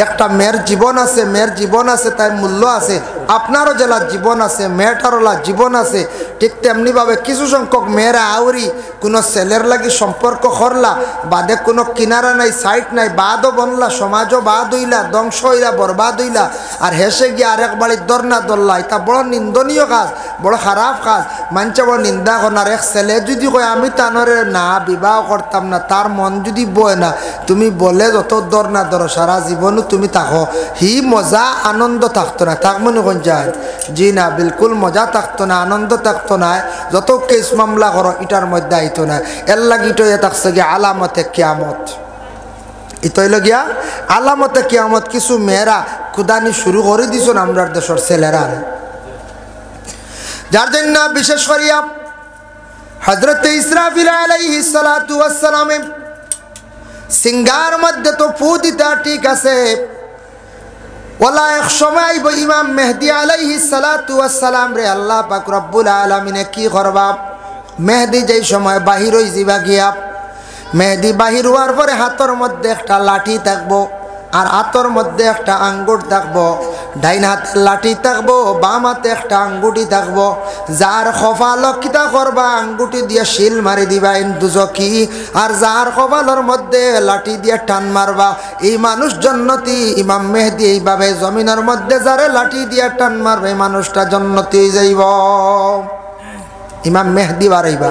Speaker 1: একটা মেয়ের জীবন আছে, মেয়ের জীবন আছে, তার মূল্য আছে। আপনারও জেলা জীবন আছে, মেয়েটারও জীবন আছে। ঠিক তেমনিভাবে কিছু সংখ্যক মেয়েরা আউরি কোনো ছেলের লাগি সম্পর্ক করলা, বাদে কোনো কিনারা নাই, সাইট নাই, বাদও বনলা, সমাজও বাদ হইলা, ধ্বংস হইলা, বরবাদ হইলা। আর হেসে গিয়ে আরেক বাড়ির দরনা দরলা, এটা বড় নিন্দনীয় কাজ, বড় খারাপ কাজ। মানছে বড় নিন্দা করার। এক ছেলে যদি কয় আমি তানরে না বিবাহ করতাম না, তার মন যদি বয় না, তুমি বলে যত দর না ধরো সারা জীবনও তুমি থাকো, হি মজা আনন্দ থাকতো না। থাক মনে কোন যায়? জি না, বিলকুল মজা থাকতো না, আনন্দ থাকতো না। যত কেস মামলা করো এটার মধ্যে আইতো না। এর লাগিটো এ থাকছে গিয়ে আলামতে কিয়ামত। ইতইল গিয়া আলামতে কিয়ামত। কিছু মেয়েরা কুদানি শুরু করে দিছ আমরা দেশের ছেলেরা, যার জন্য বিশেষ করিয়া হযরত ইসরাফিল আলাইহিস সালাতু ওয়াস সালাম সিঙ্গার মধ্যে তো ফু দিতা, ঠিক আছে। ওলা এক সময় ইমাম মেহদি আলাইহিস সালাতু ওয়াস সালাম রে আল্লাহ পাক রব্বুল আলামিনে কি করবা, মেহদি যেই সময় বাহির হই যাবা গিয়া, মেহদি বাহির হওয়ার পরে হাতের মধ্যে একটা লাঠি থাকবো আর হাতের মধ্যে একটা আঙ্গুর থাকবো। ডাইন হাতে লাঠি থাকবো, বাম হাতে একটা আঙ্গুটি থাকবো। যার কপালক কিতা করবা, আঙ্গুটি দিয়ে শিল মারি দিবা দুজকি, আর যার কপালের মধ্যে লাঠি দিয়ে টান মারবা এই মানুষ জান্নাতি। ইমাম মেহদি এইভাবে জমিনের মধ্যে যারে লাঠি দিয়ে টান মারবে এই মানুষটা জান্নাতি যাইব। ইমাম মেহদি বাড়াইবা।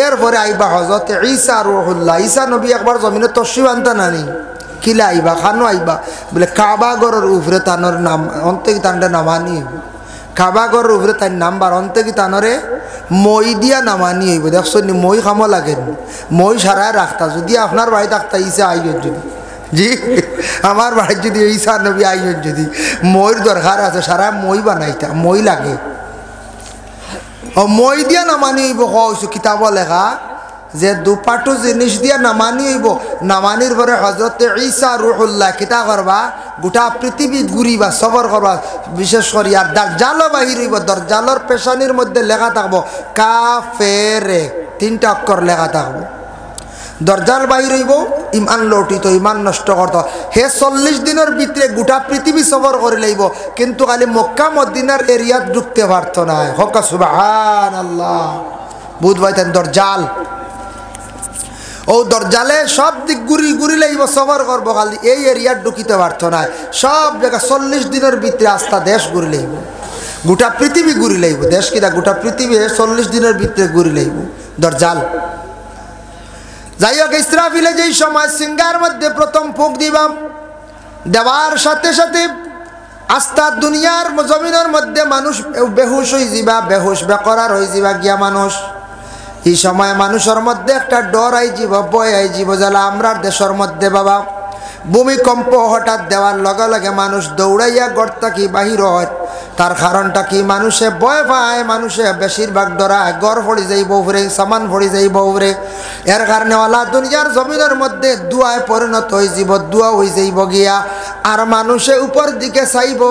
Speaker 1: এরপরে আইবা হযরত ঈসা রূহুল্লাহ। ঈসা নবী একবার জমিনে তশরিফ আনতা নানি, কিলা আইবা খানো আইবা বলে কাবা ঘরের উপরে তানোর নাম অন্তে কি তানরে নামানি হইব। কাবা ঘরের উপরে তার নাম্বার অন্তে কি তানরে মই দিয়া নামানি হইব। দেখছেন মই খামো লাগেন, মই সারায় রাখতা। যদি আপনার বাড়ি থাকতা ঈসা আইন, যদি জি আমার বাড়ির যদি ঈসা নবী আইন, যদি মইর দরকার আছে সারা মই বানাইতা, মই লাগে। মই দিয়া নামানি হইব। হইছো কিতাব লেখা যে দুপাটু জিনিস দিয়া নামানি হইব, নামানির পরে হজরতে ঈসা রুহুল্লাহ কিতা করবা, গোটা পৃথিবী ঘুরিবা, সফর করবা। বিশেষ করে আর দরজালও বাহির হইব, দরজালর পেশানির মধ্যে লেখা থাকবো কাফেরে, 3টা অক্ষর লেখা থাকবো। দরজাল বাহির হইব, ইমান লৌটিত, ইমান নষ্ট করত। হে 40 দিনের ভিতরে গোটা পৃথিবী সফর করে লইব, কিন্তু খালি মক্কা মদিনার এরিয়াত ঢুকতে পারত না। হক সুবহানাল্লাহ। বুধ ভাইতেন দরজাল, ও দরজালে সব দিক ঘুরি ঘুরি লইব, সফর করবো, খালি এই এরিয়াত ঢুকিতে পারত না। সব জায়গা 40 দিনের ভিতরে আস্থা দেশ ঘুরি লইব, গোটা পৃথিবী ঘুরি লইব। দেশ কিনা গোটা পৃথিবী 40 দিনের ভিতরে ঘুরি লইব দরজাল। যাই হোক, ইসরাফিলে যেই সময় সিঙ্গার মধ্যে প্রথম ফুক দিবাম, দেওয়ার সাথে সাথে আস্থা দুনিয়ার জমিনের মধ্যে মানুষ বেহুশ হয়ে যাবা, বেহুশ বেকরার হয়ে যাবা গিয়া মানুষ। এই সময় মানুষের মধ্যে একটা ডর আই যাব, ভয় আই যাব। জ্বালা আমরার দেশের মধ্যে বাবা ভূমিকম্প হঠাৎ দেওয়ার লগে লগে মানুষ দৌড়াইয়া গড় থাকি বাহির হয়। তার কারণটা কি, মানুষে ভয় পায়, মানুষে বেশিরভাগ ডরায়, গড় পড়ি যাইব উপরে, সামান পড়ি যাইব উপরে। এর কারণে ওলা দুনিয়ার জমিনের মধ্যে দুয়ায় পরিণত হয়ে যাব, দুয়া হয়ে যাইব গিয়া। আর মানুষে উপর দিকে চাইব,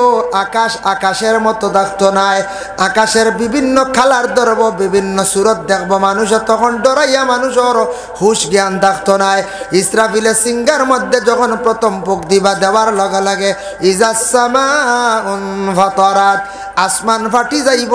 Speaker 1: আকাশ আকাশের মতো দেখতো নাই, আকাশের বিভিন্ন কালার ধরব, বিভিন্ন সুরত দেখবো। মানুষে তখন ডরাইয়া মানুষের হুশ জ্ঞান থাকতো নাই। ইসরাফিলে সিঙ্গার মধ্যে যখন প্রথম ফুক দিবা, দেওয়ার লগে লাগে ইজাসসামাউন ফাতারাত, আসমান ফাটি যাইব।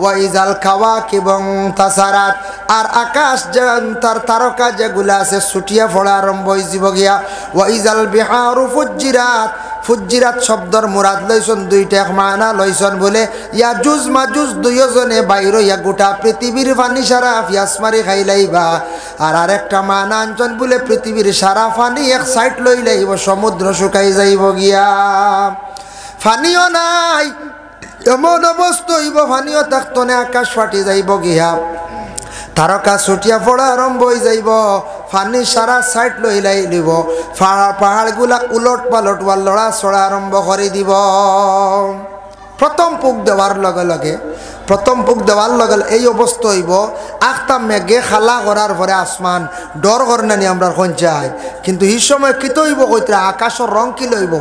Speaker 1: ওয়া ইজাল কাওয়াকিবুন তাসারাত, আর আকাশ যে তার তারকা যেগুলা আছে ছুটিয়া পড়া আরম্ভ হয়ে যাব গিয়া। ওয়া ইজাল বিহারু ফুজ্জিরাত, ফুজ্জিরাত শব্দর মুরাদ লইছন দুইটা, এক মানা লইছন বলে ইয়াজুজ মাজুজ দুইজনে বাইর হইয়া গোটা পৃথিবীর পানি সারা পিয়াস মারি খাইলাইবা। আর আরেকটা মানা আনছন বলে পৃথিবীর সারা পানি এক সাইড লই লাইব, সমুদ্র শুকাই যাইব গিয়া, পানিও নাই। এমন অবস্থা হইব, পানিও থাকতো না, আকাশ ফাটি যাইব গিয়া, তারকা ছুটিয়া পড়া আরম্ভ হয়ে যাইব, পানি সারা সাইড লইলাই দিব, পাহাড়গুলা উলট পালট বা লড়া ছড়া আরম্ভ করে দিব। প্রথম পুক দেওয়ার লগে লগে, প্রথম পুক দেওয়ার লগে এই অবস্থা হইব। আখতা মেঘে খালা করার পরে আসমান ডর করে নানি আমরা সঞ্চাই, কিন্তু এই সময় কিত হইব কইতে আকাশের রং কি লইব।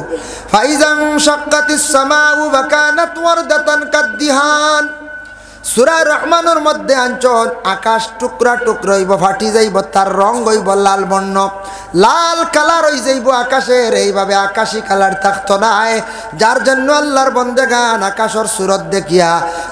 Speaker 1: ফাইজান শাক্কাতিস সামাউ ওয়া কানাত ওয়ারদাতান কাদ্দিহান, সূরা রহমানের মধ্যে আনছন আকাশ টুকরা টুকরা হইব, ফাটি যাইব, তার রং হইব লাল বর্ণ, লাল কালার হয়ে যাইব আকাশের। এইভাবে আকাশি কালার থাকতো নাই, যার জন্য আল্লাহর বন্দেগান আকাশের সুরত দেখিয়া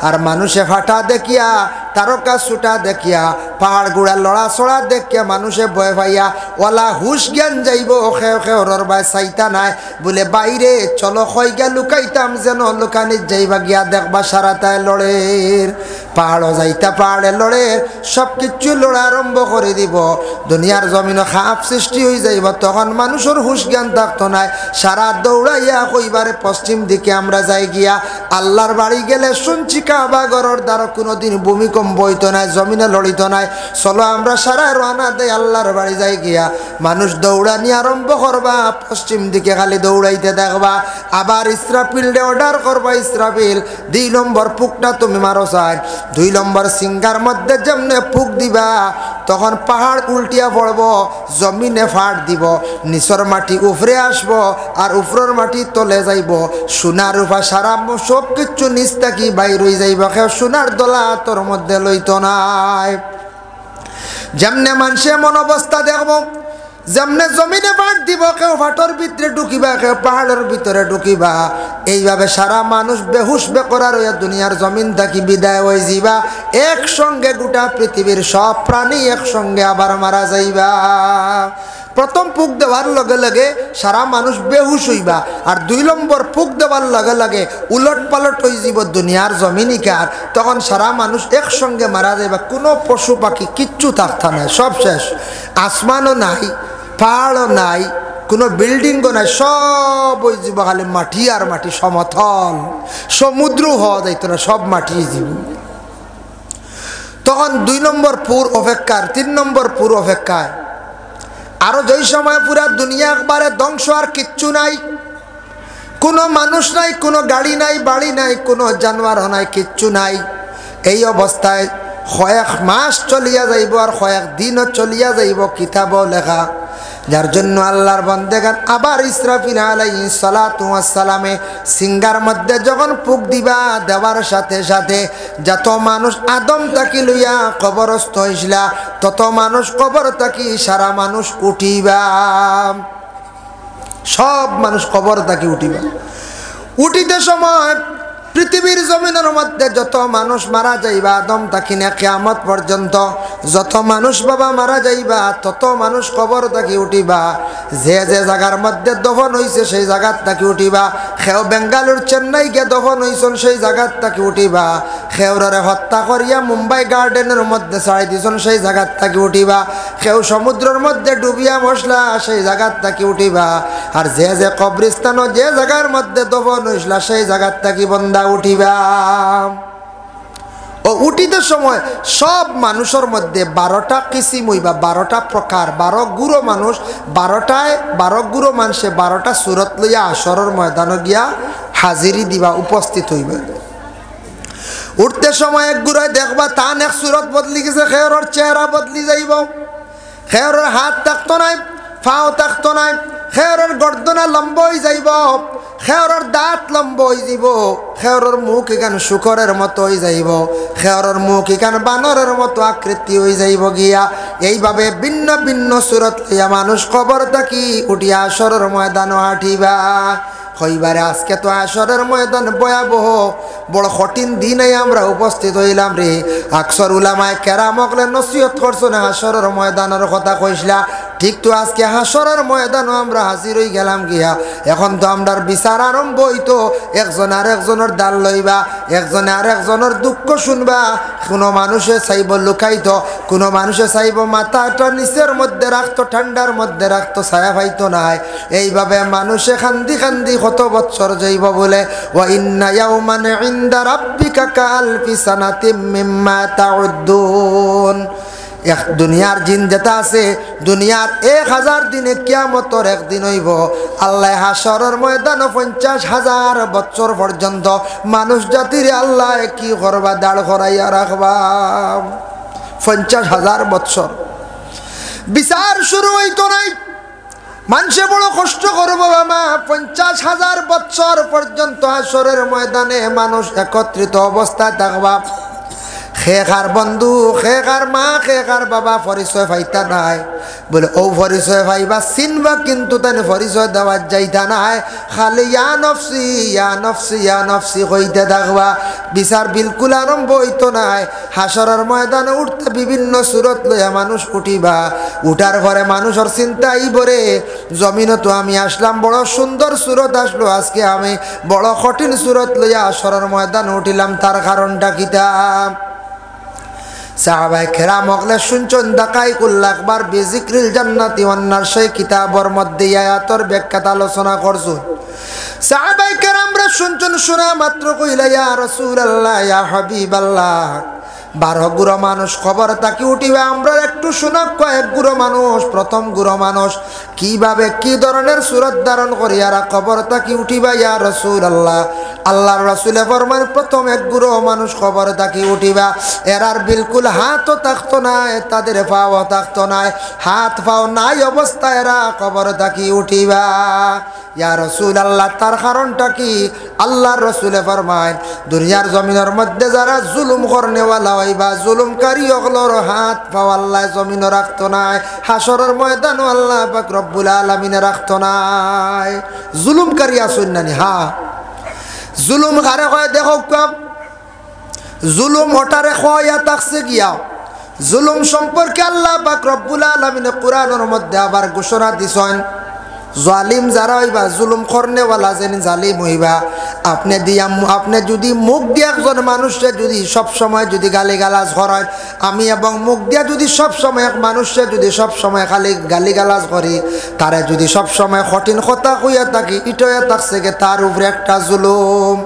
Speaker 1: আর মানুষে ফাটা দেখিয়া, তারকা ছুটা দেখিয়া, পাহাড় গুড়া লড়া ছড়া দেখিয়া মানুষে ভয় পাইয়া ওলা হুশ জ্ঞান যাইব। খেও খেও ররবাই চাইতা নাই বলে বাইরে চলো কই গিয়া লুকাইতাম, যেন লুকানিত যাইবা গিয়া দেখবা সারাতায় লড়ের, পাহাড়ও যাইতা পাহাড়ে লড়ে, সব কিছু লড়া আরম্ভ করে দিব। দুনিয়ার জমিন খাপ সৃষ্টি হয়ে যাইব, তখন মানুষের হুশ জ্ঞান থাকতো নাই। সারা দৌড়াইয়া কইবারে পশ্চিম দিকে আমরা যাই গিয়া, আল্লাহর বাড়ি গেলে শুনছি কাবা ঘরের দ্বারা কোনোদিন ভূমিকম্প হইতো নাই, জমিনে লড়িত নাই। চলো আমরা সারা রানা দেয় আল্লাহর বাড়ি যাই গিয়া, মানুষ দৌড়ানি আরম্ভ করবা, পশ্চিম দিকে খালি দৌড়াইতে দেখবা। আবার ইসরাফিল অর্ডার করবা, ইসরাফিল 2 নম্বর ফুকটা তুমি মারো চাই। 2 নম্বর সিঙ্গার মধ্যে যেমনে ফুক দিবা, তখন পাহাড় উল্টিয়া পড়ব, জমিনে ফাট দিব, নিচর মাটি উপরে আসব, আর উপরের মাটি তলে যাইব। সোনার রূপা সারা সব কিছু নিচ থাকি বাইর হয়ে যাইব, কেউ সোনার দলা তোর মধ্যে লইত নাই। যেমনে মানুষে মন অবস্থা দেখব, যেমনে জমিনে ফাট দিব, কেউ ফাটর ভিতরে ঢুকিবা, কেউ পাহাড়ের ভিতরে ঢুকিবা। এইভাবে সারা মানুষ বেহুশ বেকরার হইয়া দুনিয়ার জমিন থাকি বিদায় হয়ে যাইবা। একসঙ্গে গোটা পৃথিবীর সব প্রাণী একসঙ্গে আবার মারা যাইবা। প্রথম ফুক দেওয়ার লগে লগে সারা মানুষ বেহুশ হইবা, আর 2 নম্বর ফুক দেওয়ার লগে লগে উলট পালট হয়ে যাব দুনিয়ার জমিনিকার, তখন সারা মানুষ একসঙ্গে মারা যাইবা। কোনো পশু পাখি কিচ্ছু থাকতা নাই, সব শেষ। আসমানও নাই, পাহাড়ও নাই, কোনো বিল্ডিংও নাই, সব ওই যাব খালি মাটি আর মাটি, সমতল। সমুদ্র হওয়া যাইতো না, সব মাটি যাব। তখন 2 নম্বর পুর অপেক্ষার, 3 নম্বর পুর অপেক্ষায়। আরো যেই সময় পুরা দুনিয়া একবারে ধ্বংস, আর কিচ্ছু নাই, কোনো মানুষ নাই, কোনো গাড়ি নাই, বাড়ি নাই, কোনো জানোয়ার নাই, কিচ্ছু নাই। এই অবস্থায় কয়েক মাস চলিয়া যাইব আর কয়েক দিনও চলিয়া যাইব কিতাবও লেখা। যার জন্য আল্লাহর বান্দাগান আবার ইসরাফিল আলাইহিস সালাতু ওয়াস সালামে সিঙ্গার মধ্যে যখন ফুক দিবা, দেওয়ার সাথে সাথে যত মানুষ আদম তাকি লইয়া কবরস্থ হইছিলা তত মানুষ কবর তাকি সারা মানুষ উঠিবা, সব মানুষ কবর তাকি উঠিবা। উঠিতে সময় পৃথিবীর জমিনের মধ্যে যত মানুষ মারা যাইবা আদম তাকি না কিয়ামত পর্যন্ত যত মানুষ বাবা মারা যাইবা তত মানুষ কবর তাকি উঠিবা। যে যে জায়গার মধ্যে দফন হইছে সেই জায়গার তাকি উঠিবা। খেও বেঙ্গালুর চেন্নাই গিয়ে দফন হইছেন সেই জায়গার তাকি উঠিবা। খেউরে হত্যা করিয়া মুম্বাই গার্ডেনের মধ্যে ছাড়াই দিছেন সেই জায়গার তাকি উঠিবা। খেউ সমুদ্রের মধ্যে ডুবিয়া মশলা সেই জায়গার তাকি উঠিবা। আর যে যে কবরিস্তানও যে জায়গার মধ্যে দফন হইসলা সেই জায়গার তাকি বন্দা উঠিবা। ও উঠিতে সময় সব মানুষের মধ্যে 12টা কিসিম হইবা, 12টা প্রকার, 12 গুরু মানুষ, 12 গুরু মানুষে 12টা সুরত লইয়া আসরের ময়দানে গিয়া হাজিরি দিবা, উপস্থিত হইবা। উঠতে সময় এক গুড়ায় দেখবা তান এক সুরত বদলি গেছে, খেয়রের চেহারা বদলি যাইব, খেয়রের হাত থাকতো নাই, পাও থাকতো নাই, খেয়রের গর্দনা লম্ব হয়ে যাইব, খেয়রের দাঁত লম্ব হয়ে যাব, খেয়রের মুখ এখান শুকরের মতো হয়ে যাইব, খেয়রের মুখ এখান বানরের মতো আকৃতি হয়ে যাইব গিয়া। এইভাবে ভিন্ন ভিন্ন সুরত লইয়া মানুষ কবর থাকি উঠিয়া আসরের ময়দান হাঁটিবা। হইবারে আজকে তো আসরের ময়দান ভয়াবহ বড় কঠিন দিনে আমরা উপস্থিত হইলাম রে। আকসর উলামায়ে কেরামকলে নসিহত করছো না হাসরের ময়দানের কথা কইসলা, ঠিক তো আজকে হাসরের ময়দানও আমরা হাজির হয়ে গেলাম গিয়া। এখন তো আমরার বিচার আরম্ভ হইতো, একজন আর একজনের দাল লইবা, একজনে আর একজনের দুঃখ শুনবা। কোনো মানুষে চাইব লুকাইতো, কোনো মানুষে চাইব মাথাটা নিচের মধ্যে রাখতো, ঠান্ডার মধ্যে রাখতো, ছায়া পাইতো নাই। এইভাবে মানুষে খান্দি খান্দি কত বছর যাইব বলে। ওয়া ইন্না ইয়াওমান ইনদা রাব্বিকা কাআলফি সানাতিম মিম্মা তাউদ্দুন। এক দুনিয়ার জিন যেটা আছে, দুনিয়ার 1000 দিনে কিয়ামতর একদিন হইব। আল্লাহ হাসরের ময়দানে 50,000 বছর পর্যন্ত মানুষ জাতির আল্লাহ কি করবা, দাঁড় করাইয়া রাখবা। 50,000 বছর বিচার শুরু হইতো নাই, মানুষে বড় কষ্ট করবো বাবা। 50,000 বছর পর্যন্ত হাসরের ময়দানে মানুষ একত্রিত অবস্থায় থাকবা। খেকার বন্ধু, খেকার মা, খেকার বাবা পরিচয় পাইতা নাই বলে, ও পরিচয় পাইবা চিনবা, কিন্তু তাই পরিচয় দেওয়ার যাইতা নাই। খালি ইয়া নফসি ইয়া নফসি ইয়া নফসি কইতে থাকবা। বিচার বিলকুল আরম্ভ হইতো নাই। হাসরের ময়দানে উঠতে বিভিন্ন সুরত লইয়া মানুষ উঠিবা। উঠার পরে মানুষের চিন্তা আইবরে, জমিনে তো আমি আসলাম বড় সুন্দর সুরত আসলো, আজকে আমি বড় কঠিন সুরত লইয়া হাসরের ময়দানে উঠিলাম, তার কারণটা কিতা? সাহাবায়ে কেরাম হকলে শুনছেন দাকাইকুল আকবার বিজিক্রিল জান্নাতি ওয়ান নার, সেই কিতাবের মধ্যে আয়াতের ব্যাখ্যা আলোচনা করছুন। সাহাবায়ে কেরামরা শুনছেন, শোনা মাত্র কইলা ইয়া রাসূলুল্লাহ ইয়া হাবিবাল্লাহ, 12 গুরু মানুষ খবর তাকি উঠিবে। আমরা একটু শোনা কয়েক গুরু মানুষ, প্রথম গুরু মানুষ কিভাবে কি ধরনের সুরত ধারণ করিয়া খবর তাকি উঠিবা ইয়া রাসূলুল্লাহ। আল্লাহর রাসূলে ফরমান, প্রথম এক গুরু মানুষ খবর তাকি উঠিবা, এরার বিলকুল হাতও থাকতো নাই, তাদের পাও থাকতো নাই, হাত পাও নাই অবস্থায় এরা খবর তাকি উঠিবা। ইয়া রাসূলুল্লাহ, তার কারণটা কি? আল্লাহর রাসূলে ফরমায়, দুনিয়ার জমিনের মধ্যে যারা জুলুম করনেওয়ালা হইবা, জুলুমকারী ওগুলোর হাত পাও আল্লাহ জমিনে রাখতো নাই, হাসরের ময়দানও আল্লাহ পাক রব্বুল আলামিনে রাখতো নাই। জুলুমকারী আসুন নানি? হ্যাঁ, জুলুম কারে কয় দেখো, জুলুম ওটারে কয়া থাকছে গিয়া। জুলুম সম্পর্কে আল্লাহ পাক রব্বুল আলামিনে কোরআনের মধ্যে আবার ঘোষণা দিছেন, জালিম যারা হইবা, জুলুম করনেওয়ালা যেন জালিম হইবা। আপনি যদি মুখ দিয়ে একজন মানুষকে যদি সবসময় যদি গালিগালাজ করেন, আমি এবং মুখ দিয়া যদি সবসময় এক মানুষকে যদি সবসময় খালি গালিগালাজ করি, তারে যদি সবসময় কঠিন কথা কইয়া থাকি, ইটয়া থাকছে গে তার উপরে একটা জুলুম।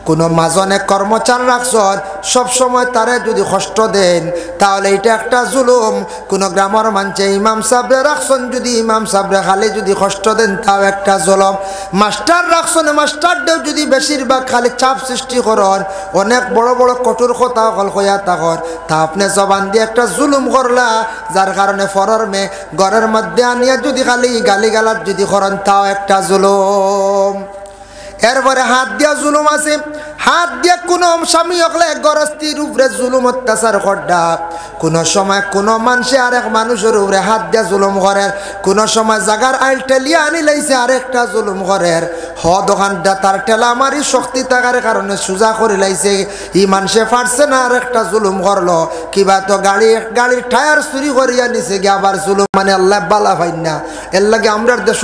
Speaker 1: কোনো মাজনে কর্মচার রাখছন সব সময় তারে যদি কষ্ট দেন তাহলে এটা একটা জুলুম। কোনো গ্রামের মানুষে ইমাম সাহেবরে রাখছন, যদি ইমাম সাহেবরে খালি যদি কষ্ট দেন তাও একটা জুলুম। মাস্টার রাখছন, মাস্টারদেরও যদি বেশিরভাগ খালি চাপ সৃষ্টি করেন, অনেক বড় বড় কঠোর কথা হল হইয়া থাকর, তা আপনি জবান দিয়ে একটা জুলুম করলা, যার কারণে ফরর মেয়ে ঘরের মধ্যে আনিয়া যদি খালি গালিগালাত যদি করেন তাও একটা জুলুম। এরপরে হাত দিয়া জুলুম আছে, হাত দিয়া কোনো স্বামী হলে গরস্তির উপরে জুলুম অত্যাচার করডা। কোনো সময় কোনো মানুষে আরেক মানুষের উপরে হাত দিয়া জুলুম করে, কোনো সময় জাগার আইল টেলিয়া আনি লাইছে আরেকটা জুলুম করে। দোকানটা তার ঠেলা মারি শক্তি থাকার কারণে সোজা করে লাইছে, ই মানুষে ফাটছে না আরেকটা জুলুম করলো। কিবা তো গাড়ির টায়ার চুরি করিয়া নিছে গিয়ে আবার জুলুম, মানে আল্লাহ বালা ভাই না। এর লাগে আমরার দেশ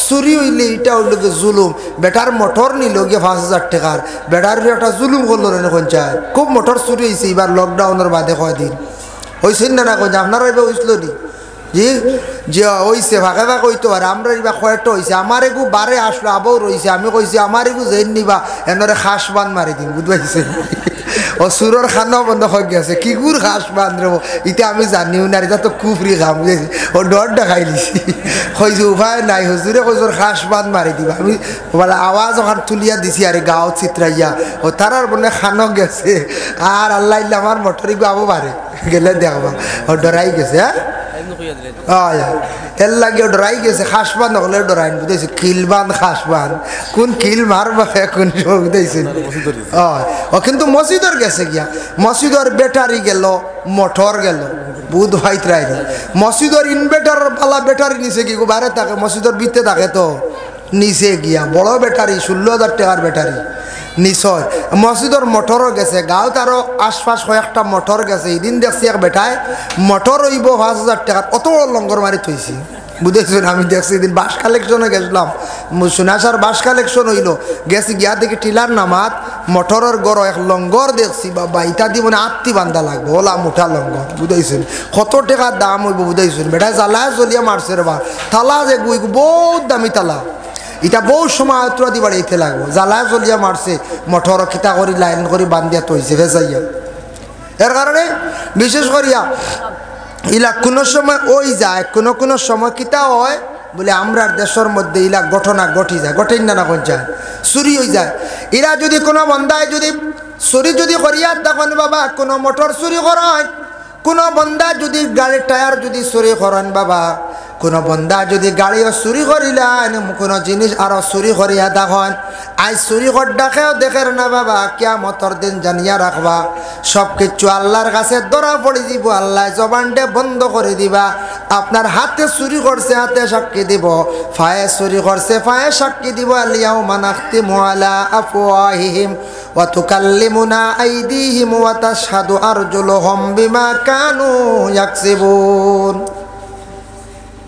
Speaker 1: চুরি হইলে এটা হইল জুলুম। বেটার মোটর নিল গিয়ে 5,000 টাকার, বেটার একটা জুলুম করলো না কোন চায়। খুব মোটর চুরি হয়েছে এবার লকডাউনের বাদে কয়দিন হয়েছেন না কোন আপনারা এবার হয়েছিল নি জি যে হয়েছে ফাঁকা ফাঁকা হইতো। আর আমরা এবার কয়েকটা হয়েছে, আমার এগু বারে আসলো আবও রয়েছে, আমি কইছি আমার এগু জেন নিবা এনরে খাস বান মারি দিন, বুঝতে পারছি। ও সুরর খানাও বন্ধ হয়ে গেছে, কি গুড় ঘাস বান্ধব এটা আমি জানিও না, এটা তো কুফরি খাম, ও ডর দেখাই দিছি। কইছে উপায় নাই হুজুরে, কইসর ঘাস বান্ধ মারি দিবা। আমি বলে আওয়াজ ওখান তুলিয়া দিছি আর গাঁও চিত্রাইয়া ও তারার বলে খানো গেছে। আর আল্লাহ আমার মোটরি গাবো পারে গেলে দেখবা ও ডরাই গেছে। হ্যাঁ এর লাগে ডরাই গেছে, খাস বান্ধ হলে ডরাইন বুঝাইছে, কিল বান্ধ খাস বান্ধ কোন কিল মারবা কোন বুঝাইছে। ও কিন্তু মসজিদর গেছে গিয়া, মসজিদর ব্যাটারি গেল, মোটর গেল, বুধ ভাইত রাই মসজিদর ইনভার্টার পালা ব্যাটারি নিচে কি বাইরে থাকে, মসজিদর ভিতরে থাকে তো নিচে গিয়া বড় ব্যাটারি 16,000 টাকার ব্যাটারি নিশ্চয়। মসজিদর মোটরও গেছে, গাঁও তারও আশপাশ কয়েকটা মোটর গেছে। এদিন দেখছি এক বেটায় মোটর হইব 5,000 টাকার, অত বড় লঙ্গর মারি থইছি বুঝেছেন। আমি দেখছি এদিন বাস কালেকশনে গেছিলাম, সোনাসার বাস কালেকশন হইল, গেছি গিয়া দেখি টিলার নামাত মোটরের গড় এক লঙ্গর দেখছি বাবা, ইটা দিয়ে মানে আত্মি বান্ধা লাগবে, ওলা মুঠা লঙ্গর বুঝাইছেন। কত টাকার দাম হইব বুঝাইছেন। বেটায় জ্বালায় জ্বলিয়া মারছে রে বা, তালা যে গুই বহুত দামি তালা, এটা বহু সময় উত্তরাদি বাড়িতে লাগবো, জ্বালায় জ্বলিয়া মারছে, মোটর খিতা করি লাইন করে বান্ধিয়া তৈছে ভেজাইয়া। এর কারণে বিশেষ করিয়া ইলা কোনো সময় ওই যায়, কোনো সময় কিতা হয় বলে আমরার দেশের মধ্যে ইলা ঘটনা ঘটি যায়, ঘটেন না কোন যায় চুরি হয়ে যায়। এরা যদি কোনো বন্ধায় যদি চুরি যদি করিয়া তখন বাবা কোনো মোটর চুরি করেন, কোনো বন্ধা যদি গাড়ির টায়ার যদি চুরি করেন বাবা, কোনো বন্ধা যদি গাড়িও চুরি করিলেন, কোনো জিনিস আরো চুরি করিয়া দেখেন, আজ চুরি কর ডাকেও দেখেন না বাবা, কিয়ামতের দিন জানিয়া রাখবা সব কিছু আল্লাহর কাছে ধরা পড়ে দিব, আল্লাহ জবানটা বন্ধ করে দিবা। আপনার হাতে চুরি করছে হাতে সাক্ষী দিব, ফায়ে চুরি করছে ফায়ে সাক্ষী দিব। আলিয়াউমা নাখতিমু আলা আফওয়াহিহিম ওয়া তুকাল্লিমুনা আইদিহিম ওয়া তাশহাদু আরজুলুহুম বিমা কানু ইয়াকসিবুন।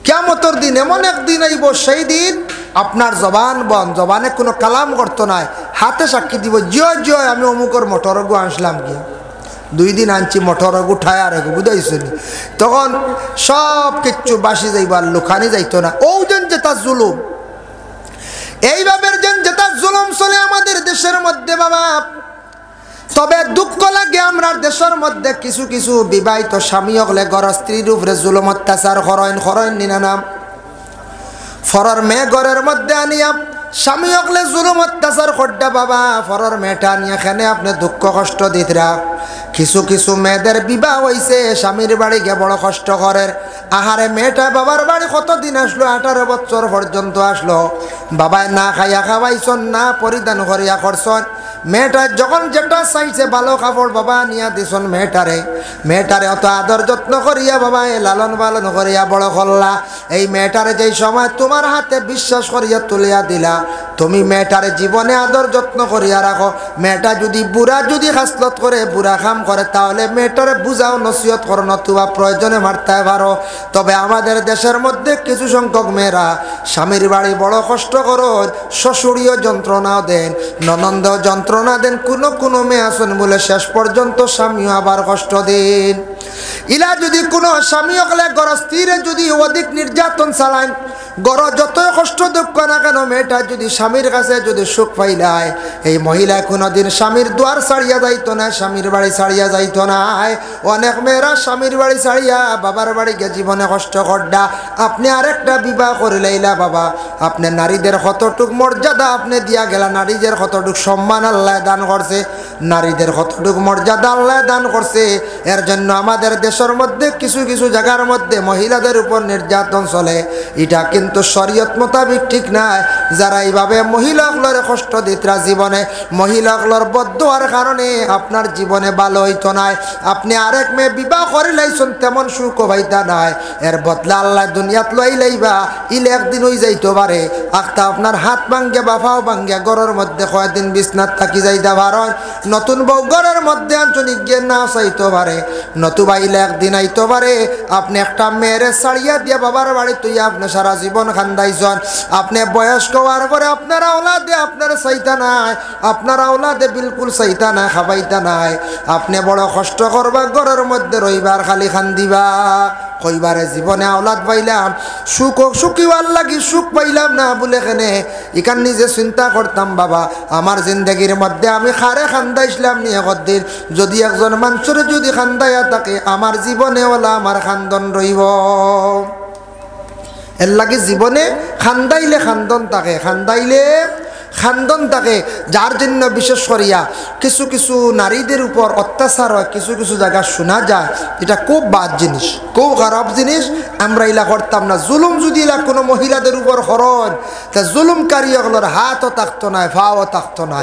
Speaker 1: কিয়ামতের দিন এমন একদিন আইব, সেই দিন আপনার জবান বন্ধ, জবানে কোনো কালাম করতো নাই, হাতে সাক্ষী দিব জয় জয় আমি অমুকর মোটর গু আনছিলাম গিয়া 2 দিন আনছি মোটর উঠায় আর বুঝাইছি। তখন সব কিচ্ছু বাসি যাইবার লুখানি যাইতো না। ও যেন যেটা জুলুম, এইভাবে যেন যেটা জুলুম চলে আমাদের দেশের মধ্যে বাবা। তবে দুঃখ লাগে আমরা দেশের মধ্যে কিছু কিছু বিবাহিত স্বামী হলে ঘর স্ত্রীর উপরে জুলুম অত্যাচার করেন নিনা নাম ফরর মেয়ে ঘরের মধ্যে আনিয়া স্বামী হলে জুলুম অত্যাচার করডা বাবা। ফরর মেয়েটা আনিয়া এখানে আপনি দুঃখ কষ্ট দিতরা। কিছু কিছু মেয়েদের বিবাহ হয়েছে, স্বামীর বাড়ি গিয়ে বড় কষ্ট করে। আহারে মেয়েটা বাবার বাড়ি কতদিন আসলো, 18 বছর পর্যন্ত আসলো, বাবায় না খাইয়া খাওয়াইছন না পরিধান করিয়া করছন। মেয়েটা যখন যেটা চাইছে ভালো কাপড় বাবা নিয়া দিছন মেয়েটারে অত আদর যত্ন করিয়া বাবা লালন পালন করিয়া বড় করলা। এই মেয়েটারে যেই সময় তোমার হাতে বিশ্বাস করিয়া তুলিয়া দিলা, তুমি মেয়েটারে জীবনে আদর যত্ন করিয়া রাখো। মেয়েটা যদি বুড়া যদি খাসলত করে বুড়া কাম করে, তাহলে মেয়েটারে বুঝাও নসিহত করো, নতুবা প্রয়োজনে মারতে পারো। তবে আমাদের দেশের মধ্যে কিছু সংখ্যক মেয়েরা স্বামীর বাড়ি বড় কষ্ট করো, শ্বশুরীয় যন্ত্রণাও দেন, ননন্দ যন্ত্রণা দেন, কোনো মেয়ে আসেন বলে শেষ পর্যন্ত স্বামীও আবার কষ্ট দেন। ইলা যদি কোনো স্বামী হলে গরস্তিরে যদি অধিক নির্যাতন চালান, গড় যতই কষ্ট দুঃখ না কেন মেয়েটা যদি স্বামীর কাছে যদি সুখ পাইলায়, এই মহিলা কোনোদিন স্বামীর দুয়ার ছাড়িয়া যাইতো না, স্বামীর বাড়ি ছাড়িয়া যাইতো না। অনেক মেয়েরা স্বামীর বাড়ি ছাড়িয়া বাবার বাড়ি গিয়ে জীবনে কষ্ট করডা। আপনি আরেকটা বিবাহ করে লাইলা বাবা, আপনি নারীদের কতটুক মর্যাদা আপনি দিয়া গেলা, নারীদের কতটুক সম্মান আল্লাহ দান করছে, নারীদের কতটুক মর্যাদা আল্লাহ দান করছে। এর জন্য আমাদের দেশের মধ্যে কিছু কিছু জায়গার মধ্যে মহিলাদের উপর নির্যাতন চলে, এটা কিন্তু শরীয়ত মোতাবিক ঠিক নাই। যারা এইভাবে মহিলাগুলোর কষ্ট দিতরা জীবনে মহিলাগুলোর বদদুয়ার কারণে আপনার জীবনে ভালো হইতো নাই। আপনি আরেক মেয়ে বিবাহ করে লাইছেন, তেমন সুখ হইতা নাই, এর বদলা আল্লাহ দুনিয়াত লই লাইবা, ইলে একদিন হই যাইতে পারে। আখতা আপনার হাত ভাঙ্গে বাফাও ভাঙ্গে ঘরের মধ্যে কয়দিন বিছনাত থাকি যাইতে পারেন। নতুন বউ ঘরের মধ্যে আঞ্চলিক গিয়ে না চাইতে পারে, নতুবা ইলে একদিন আইতে পারে। আপনি একটা মেয়েরে ছাড়িয়া দিয়ে বাবার বাড়ি তুই আপনি সারা জীবন খান্দাইছেন। আপনি বয়স্ক হওয়ার পরে আপনার আওলাদে আপনার চাইতা নাই, আপনার আওলাদে বিলকুল চাইতা নাই, খাবাইতা নাই। আপনি বড় কষ্ট করবা, ঘরের মধ্যে রইবার খালি খান্দিবা, কইবারে জীবনে আওলাদ পাইলাম, সুখী হওয়ার লাগি সুখ পাইলাম না বলে কেনে এখান নিজে চিন্তা করতাম বাবা আমার জিন্দগির মধ্যে আমি খারে খান্দাইছিলাম নিয়ে কদিন, যদি একজন মানুষের যদি খান্দাইয়া থাকে আমার জীবনে ওলা আমার খান্দন রইব। এর লাগে জীবনে খান্দাইলে খান্দন থাকে, খান্দাইলে খান্দন থাকে। যার জন্য বিশেষ করিয়া কিছু কিছু নারীদের উপর অত্যাচার হয়, কিছু কিছু জায়গা শোনা যায়, এটা খুব বাদ জিনিস, খুব খারাপ জিনিস। আমরা ইলা করতাম না। জুলুম যদি ইলা কোনো মহিলাদের উপর হরণ, তা জুলুমকারী ওগুলোর হাতও থাকতো না, ফাও থাকতো না।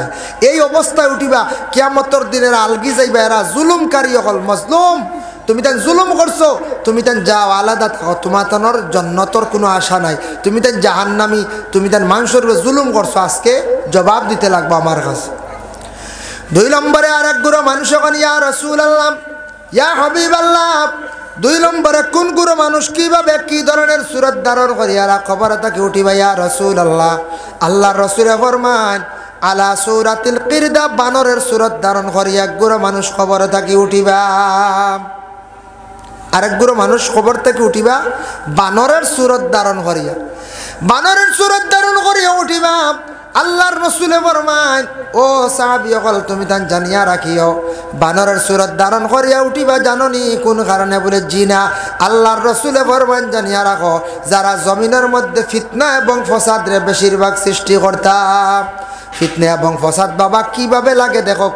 Speaker 1: এই অবস্থায় উঠিবা কিয়ামতের দিনের আলগি যাইবা, এরা জুলুমকারী হল মজলুম, তুমি তান জুলুম করছো, তুমি তান যাও আলাদা থাকো, তোমার তানোর জন্নতর কোনো আশা নাই, তুমি তান জাহান্নামি, তুমি তান মানুষের জুলুম করছো, আজকে জবাব দিতে লাগবো আমার কাছে। 2 নম্বরে আর এক গুরু মানুষ এখন ইয়া রাসূলুল্লাহ ইয়া হাবিবাল্লাহ, 2 নম্বরে কোন গুরু মানুষ কিভাবে কি ধরনের সুরত ধারণ করিয়া খবর তাকে উঠিবা ইয়া রাসূলুল্লাহ। আল্লাহর রাসূলে ফরমান আলা সূরাতিল কিরদা, বানরের সুরত ধারণ করিয়া এক গুরু মানুষ খবর তাকে উঠিবা। আরেক গুরু মানুষ খবর থেকে উঠিবা বানরের সুরত ধারণ করিয়া, বানরের সুরত ধারণ করিয়া উঠিবা। আল্লাহর রাসূলে ফরমান ও সাহাবীগণ তুমি তান জানিয়া রাখিও, বানরের সুরত ধারণ করিয়া উঠিবা জাননি কোন কারণে বলে জিনা। আল্লাহর রাসূলে ফরমান জানিয়া রাখো, যারা জমিনের মধ্যে ফিতনা এবং ফসাদরে বেশিরভাগ সৃষ্টি কর্তা। ফিতনা এবং ফসাদ বাবা কিভাবে লাগে দেখো,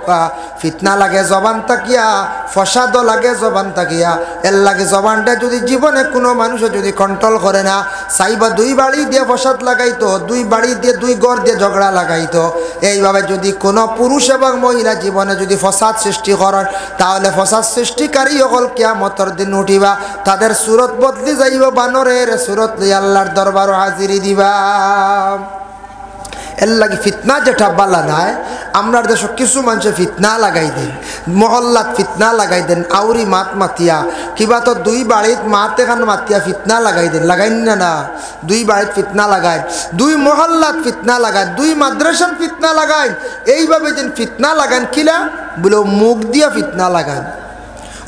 Speaker 1: ফিতনা লাগে জবান তাকিয়া, ফসাদও লাগে জবান তাকিয়া। এর লাগে জবানটা যদি জীবনে কোনো মানুষে যদি কন্ট্রোল করে না, চাইবা 2 বাড়ি দিয়ে ফসাদ লাগাইতো, 2 বাড়ি দিয়ে 2 ঘর দিয়ে ঝগড়া লাগাইতো। এইভাবে যদি কোনো পুরুষ এবং মহিলা জীবনে যদি ফসাদ সৃষ্টি করেন, তাহলে ফসাদ সৃষ্টিকারী সকল কিয়ামতের দিন উঠিবা, তাদের সুরত বদলি যাইব, বানরের সুরত লই আল্লাহর দরবারও হাজিরি দিবা। এর লাগে ফিতনা যেটা বালা নাই, আমরা দেশ কিছু মানুষে ফিতনা লাগাই দেন, মহল্লাত ফিতনা লাগাই দেন, আউরি মাত মাতিয়া কিবা তো 2 বাড়িত মাত এখান মাতিয়া ফিতনা লাগাই দেন, লাগাইন না না 2 বাড়িত ফিতনা লাগাই, 2 মহল্লাত ফিতনা লাগাই, 2 মাদ্রাসার ফিতনা লাগাই। এইভাবে যেন ফিতনা লাগান কিলা বলে মুখ দিয়া ফিতনা লাগান।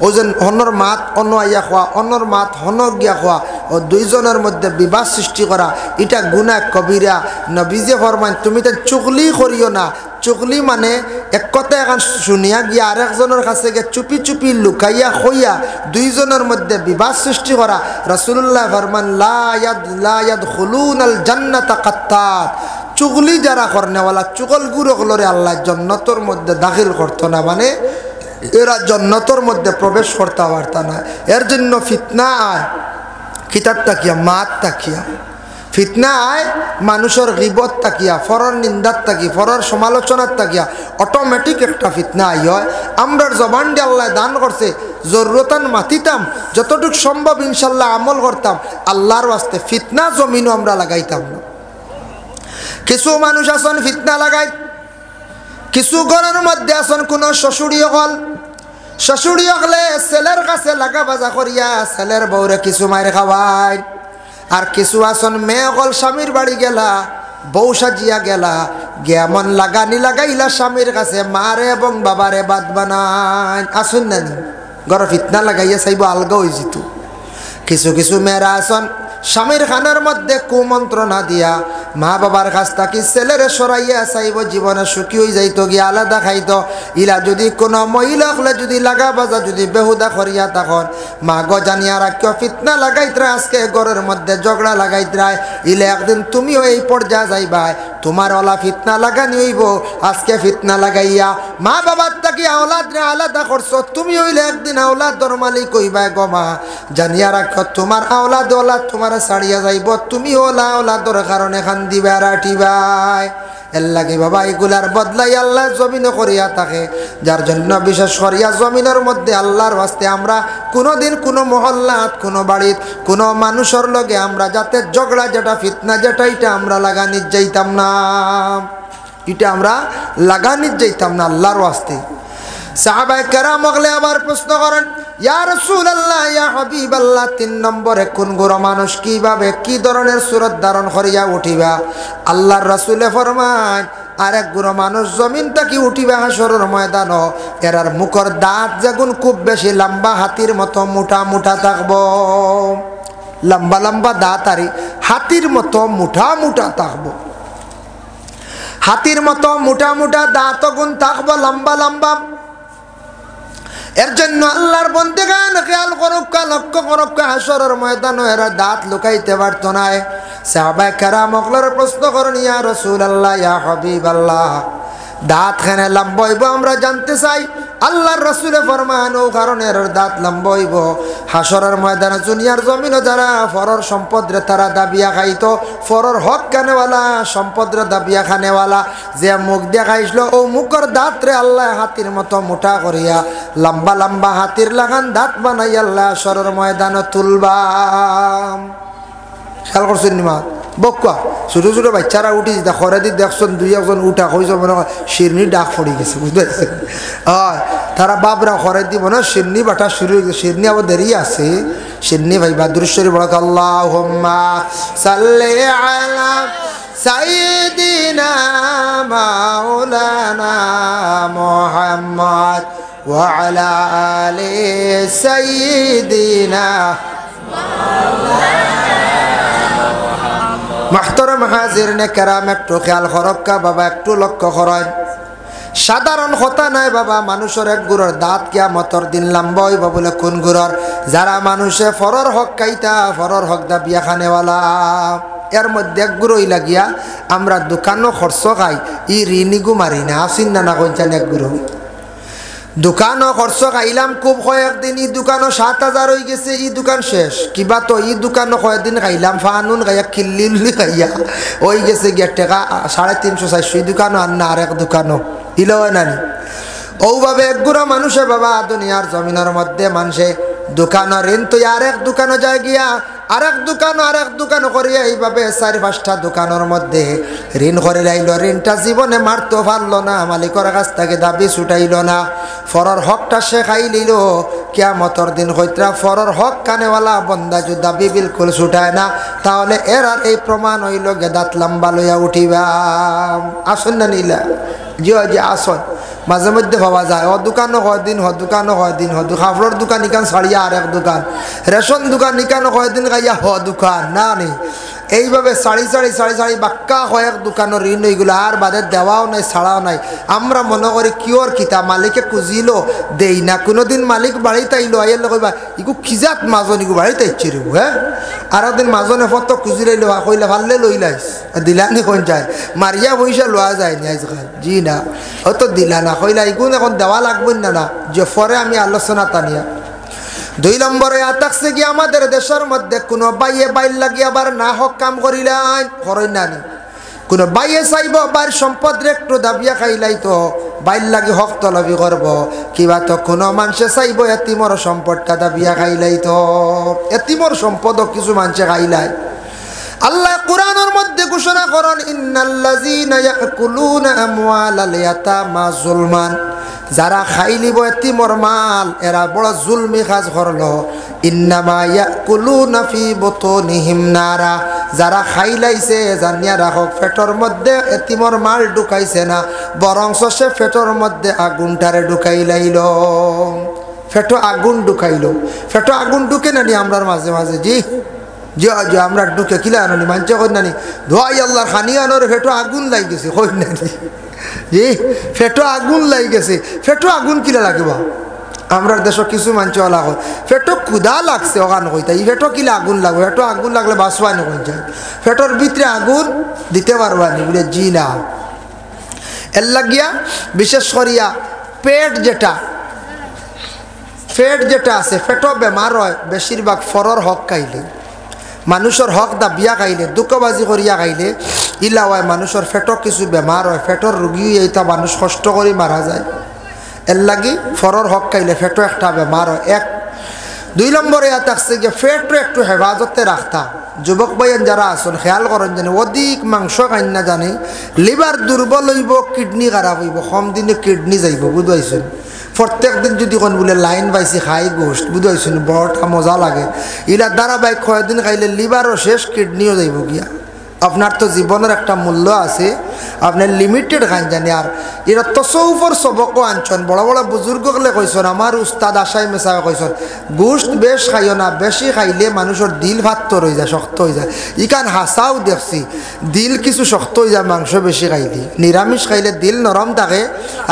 Speaker 1: ও যেন অন্যর মাত অন্য আইয়া খোয়া, অন্যর মাত হন গিয়া খোয়া, ও 2 জনের মধ্যে বিবাদ সৃষ্টি করা, এটা গুনাহ কবিরা। নবীজে ফরমান তুমি তো চুগলি করিও না। চুগলি মানে এক কথা এখন শুনিয়া গিয়া আরেকজনের কাছে গিয়ে চুপি চুপি লুকাইয়া খইয়া 2 জনের মধ্যে বিবাদ সৃষ্টি করা। রাসূলুল্লাহ ফরমান লা ইয়াদখুলুনাল জান্নাতা কাত্তাত, চুগলি যারা করনেওয়ালা চুগল গুরুগুলোরে আল্লাহ জান্নাতের মধ্যে দাখিল করতো না, মানে এরা জান্নাতের মধ্যে প্রবেশ করতে পারতা না। এর জন্য ফিতনা আয় কিতাব তাকিয়া, মাত তাকিয়া, ফিতনা আয় মানুষের গিবত তাকিয়া, ফরর নিন্দাত তাকি, ফরর সমালোচনার তাকিয়া, অটোমেটিক একটা ফিতনা আই হয়। আমরার জবান দিয়ে আল্লাহ দান করছে, জরুরতান মাতিতাম, যতটুকু সম্ভব ইনশাল্লাহ আমল করতাম, আল্লাহর ওয়াস্তে ফিতনা জমিনও আমরা লাগাইতাম না। কিছু মানুষ আসন ফিতনা লাগাই, কিছু ঘরের মধ্যে আসন কোন শ্বশুরি হল, শ্বশুরি হলে ছেলের কাছে লাগা বাজা করিয়া ছেলের বউরে কিছু মায়ের খাওয়ায়। আর কিছু আসন মেয়ে হল স্বামীর বাড়ি গেলা, বউ সাজিয়া গেলা, গিয়া মন লাগানি লাগাইলা স্বামীর কাছে মারে এবং বাবারে বাদ বানায়। আসুন না ঘর ফিতনা লাগাইয়া চাইব আলগা হয়ে যেত। কিছু কিছু মেয়েরা আসন স্বামীর খানার মধ্যে কুমন্ত্রণা দিয়া মা বাবার কাছ থাকি ছেলেরে সরাইয়া চাইব জীবনে সুখী হয়ে যাইতো গিয়া আলাদা খাইতো। ইলা যদি কোনো মহিলা হলে যদি লাগা বাজা যদি বেহুদা করিয়া তখন মা গো জানিয়া রাখিও ফিতনা লাগাইতরা, আজকে ঘরের মধ্যে ঝগড়া লাগাইতরায়, ইলে একদিন তুমিও এই পর্যায়ে যাইবাই, তোমার ওলা ফিতনা লাগানি হইব। আজকে ফিতনা লাগাইয়া মা বাবার তাকে আওলাদরে আলাদা করছো, তুমি হইলে একদিন আওলাদর মালিক হইবাই গো মা। জানিয়া রাখো তোমার আওলাদ ওলাদ তোমার ছাড়িয়া যাইব, তুমি ওলা ওলাদর কারণে খান দিবা রাঠিবাই। এর লাগে বাবা এগুলার বদলাই আল্লাহ জমিনে করিয়া থাকে, যার জন্য বিশেষ করিয়া জমিনের মধ্যে আল্লাহর ওয়াস্তে আমরা কোনোদিন কোনো মহল্লাত কোনো বাড়িত কোনো মানুষের লগে আমরা যাতে ঝগড়া যেটা ফিতনা যেটা এটা আমরা লাগানিত যাইতাম না, এটা আমরা লাগানিত যাইতাম না আল্লাহর ওয়াস্তে। সাহাবায়ে কেরাম ওগলে আবার প্রশ্ন করেন, ইয়া রাসূলুল্লাহ ইয়া হাবিবাল্লাহ, 3 নম্বরে কোন গুরু মানুষ কিভাবে কি ধরনের সুরত ধারণ করিয়া উঠিবা? আল্লাহর রাসূলে ফরমান, আরেক গুরু মানুষ জমিন থেকে উঠিবা হাসরের ময়দান, এরার মুখর দাঁত যেগুন খুব বেশি লম্বা হাতির মতো মোটা মোটা থাকবো, লম্বা লম্বা দাঁত আরি হাতির মতো মোটা মোটা থাকবো, হাতির মতো মোটা মোটা দাঁত গুণ থাকবো লম্বা লম্বা। এর জন্য আল্লাহর বন্দেগান খেয়াল করুকা লক্ষ্য করুকা হাসরের ময়দানে এরা দাঁত লুকাইতে পারত না। সাহাবায়ে কেরাম ওগলার প্রশ্ন করেন, ইয়া রাসূলুল্লাহ ইয়া হাবিবাল্লাহ, দাঁত খানে লম্বা হইব আমরা জানতে চাই। আল্লাহর রাসূলে ফরমান, ও কারণে এর দাঁত লম্বা হইব হাসরের ময়দানে দুনিয়ার জমিনে যারা ফরর সম্পদ রে তারা দাবিয়া খাইতো, ফরর হক কানেওয়ালা সম্পদ রে দাবিয়া খানেওয়ালা যে মুখ দেখাইছিল, ও মুখের দাঁত রে আল্লাহ হাতির মতো মোটা করিয়া লম্বা লম্বা হাতির লাগান দাঁত বানাই আল্লাহ হাসরের ময়দানে তুলবা। খেয়াল করছেন নিমা বকা ছোটো ছোটো বাচ্চারা উঠি যেটা খরে দি দেখছেন, 2-1 উঠা হয়েছে মনে হয় শিরনি ডাক পড়ে গেছে, বুঝতে পারছেন? হয় তারা বাপরা খরে দিব না শিরনি বাটা শুরু হয়ে গেছে, শিরনি আবার দেরি আছে, শিরনি ভাই বাদুরেশ্বরী বড় আল্লাহুম্মা সাল্লি আলা সাইয়্যিদিনা মাওলানা মুহাম্মদ ওয়া আলা আলি সাইয়্যিদিনা মাহতারাম হাজিরিনে কেরাম, একটু খেয়াল করক্কা বাবা, একটু লক্ষ্য করেন। সাধারণ কথা নাই বাবা, মানুষের এক গুড়ের দাঁত কিয়ামতের দিন লম্বা হইব বলে কোন গুড়ের? যারা মানুষে ফরর হক খাইতা, ফরর হক দাবিয়া খানেওয়ালা। এর মধ্যে এক গুড়ই লাগিয়া আমরা দোকানও খরচ খাই, ই ঋণিগু মারি না আসিন না কইছেন এক গুড়ো দোকানও খরচ খাইলাম খুব কয়েকদিন, ই দোকানও 7,000 হয়ে গেছে, ই দোকান শেষ কিবা তো ই দোকানও কয়েকদিন খাইলাম ফানুন খাইয়া খিল্লি খাইয়া হয়ে গেছে গিয়ে টাকা 350-400, ই দোকানও আর না আরেক দোকানও ইলো নানি। ওভাবে একগুড়া মানুষে বাবা দুনিয়ার জমিনের মধ্যে মানুষে দোকানের ঋণ তো আরেক দোকানও যায় গিয়া আরেক দোকান করিয়া এইভাবে 4-5টা দোকানের মধ্যে ঋণ করে লাইল, ঋণটা জীবনে মারতে পারলো না, মালিকের কাছ থেকে দাবি ছুটাইল না, ফরর হকটা সে খাই লিল। কিয়ামতের দিন হইতরা ফরর হক কানেওয়ালা বন্দা যদি দাবি বিলকুল ছুটায় না, তাহলে এর আর এই প্রমাণ হইল গেদাত লম্বা লইয়া উঠিবা। আসুন না নিলা জি আসন মাঝে মধ্যে ভাবা যায়, হ দোকানও কয়দিন, কাপড়ের দোকান ইকান ছাড়িয়া আরেক দোকান, রেশন দোকান ইকানো কয়দিন খাইয়া দোকান না নেই, এইভাবে সাড়ি বাক্কা কয়েক দোকানের ঋণ এইগুলো আর বাদে দেওয়াও নাই ছাড়াও নাই। আমরা মনে করি কিওর কিতা মালিকে খুঁজিল দেই না, কোনোদিন মালিক বাড়িতে আইলো আইলে কইবা ইগু খিজাত মাজন ইগু বাড়িতে ইচ্ছি রেবু, হ্যাঁ আর একদিন মাজনে ফটো খুঁজি লাইলো কইলে ভাললে লই লাইস দিলানি কোন যায় মারিয়া পয়সা লওয়া যায় নি আজকাল, জি না হয়তো দিলা না কইলা ইগুন এখন দেওয়া লাগবে না যে পরে আমি আলোচনা টানিয়া। 2 নম্বরে আতাকছে কি আমাদের দেশের মধ্যে কোনো বাইয়ে বাইর লাগি আবার না হক কাম করিলাই করই নানি, কোনো বাইয়ে চাইব বাইর সম্পদ একটু দাবিয়া খাইলাই তো বাইর লাগি হক তলবি করব, কিবা তো কোনো মানুষে চাইব এতিমর সম্পদটা দাবিয়া খাইলাই তো এতিমর সম্পদও কিছু মানুষে খাইলাই। আল্লাহ কোরআনের মধ্যে ঘোষণা করেন, ইন্নাল্লাযীনা ইয়াকুলুনা আমওয়ালাল ইয়াতামা যুলমান, যারা খাইলিব এতিমর মাল এরা বড় জুলমি কাজ করলো। ইন্নামা ইয়াকুলুনা ফি বুতুনিহিম নারা, যারা খাইলাইছে জানিয়া রাখক পেটর মধ্যে এতিমর মাল ঢুকাইছে না, বরং সে পেটর মধ্যে আগুনটারে ঢুকাই লাইল। ফেটো আগুন ঢুকাইল, ফেটো আগুন ঢুকে নানি আমরার মাঝে মাঝে জি যে যে আমরা ঢুকে কিলা আনি মানছে কই নানি দোয়াই আল্লাহর খানি আনোর ফেটো আগুন লাই গেছে কই নানি জি ফেটো আগুন লাই গেছে ফেটো আগুন কিলা লাগিব আমরা দেশ কিছু মানছে ওলা কয় ফেটো ক্ষুধা লাগছে ওখান কইতা এই ফেটো কিলা আগুন লাগবে ফেটো আগুন লাগলে বাঁচবা নি কই যায় ফেটোর ভিতরে আগুন দিতে পারবা নি বলে জি না এর লাগিয়া বিশেষ করিয়া পেট যেটা আছে ফেটো বেমার হয় বেশিরভাগ ফরর হক খাইলে মানুষের হক দাবিয়া খাইলে দুঃখবাজি করিয়া খাইলে ইলা হয় মানুষের ফেটো কিছু বেমার হয় ফেটোর রোগী এইটা মানুষ কষ্ট করে মারা যায় এর লাগি ফরর হক খাইলে ফেটো একটা বেমার হয় এক 2 নম্বরে ইয়া থাকছে যে ফেটো একটু হেফাজতে রাখতা যুবক ভাইয়ের যারা আছেন খেয়াল করেন জানি অধিক মাংস খাই না জানি লিভার দুর্বল হইব কিডনি খারাপ হইব কম দিনে কিডনি যাইব বুঝাইছেন প্রত্যেক দিন যদি কোন বলে লাইন পাইছি খাই গোষ্ঠ বুঝাইছেন বড়টা মজা লাগে ইলা ধারাবাহিক কয়েকদিন খাইলে লিভারও শেষ কিডনিও যাইব গিয়া আপনার তো জীবনের একটা মূল্য আছে আপনার লিমিটেড খান জানি আর এরা তসৌফর সবকও আনছেন বড় বড় বুজুর্গলে কইছেন আমার উস্তাদ আশাই মেশায় কইছেন গোষ্ঠ বেশ খাইও না বেশি খাইলে মানুষের দিল ভাত হয়ে যায় শক্ত হয়ে যায় ইকান হাসাও দেখছি দিল কিছু শক্ত হয়ে যায় মাংস বেশি খাইলে নিরামিষ খাইলে দিল নরম থাকে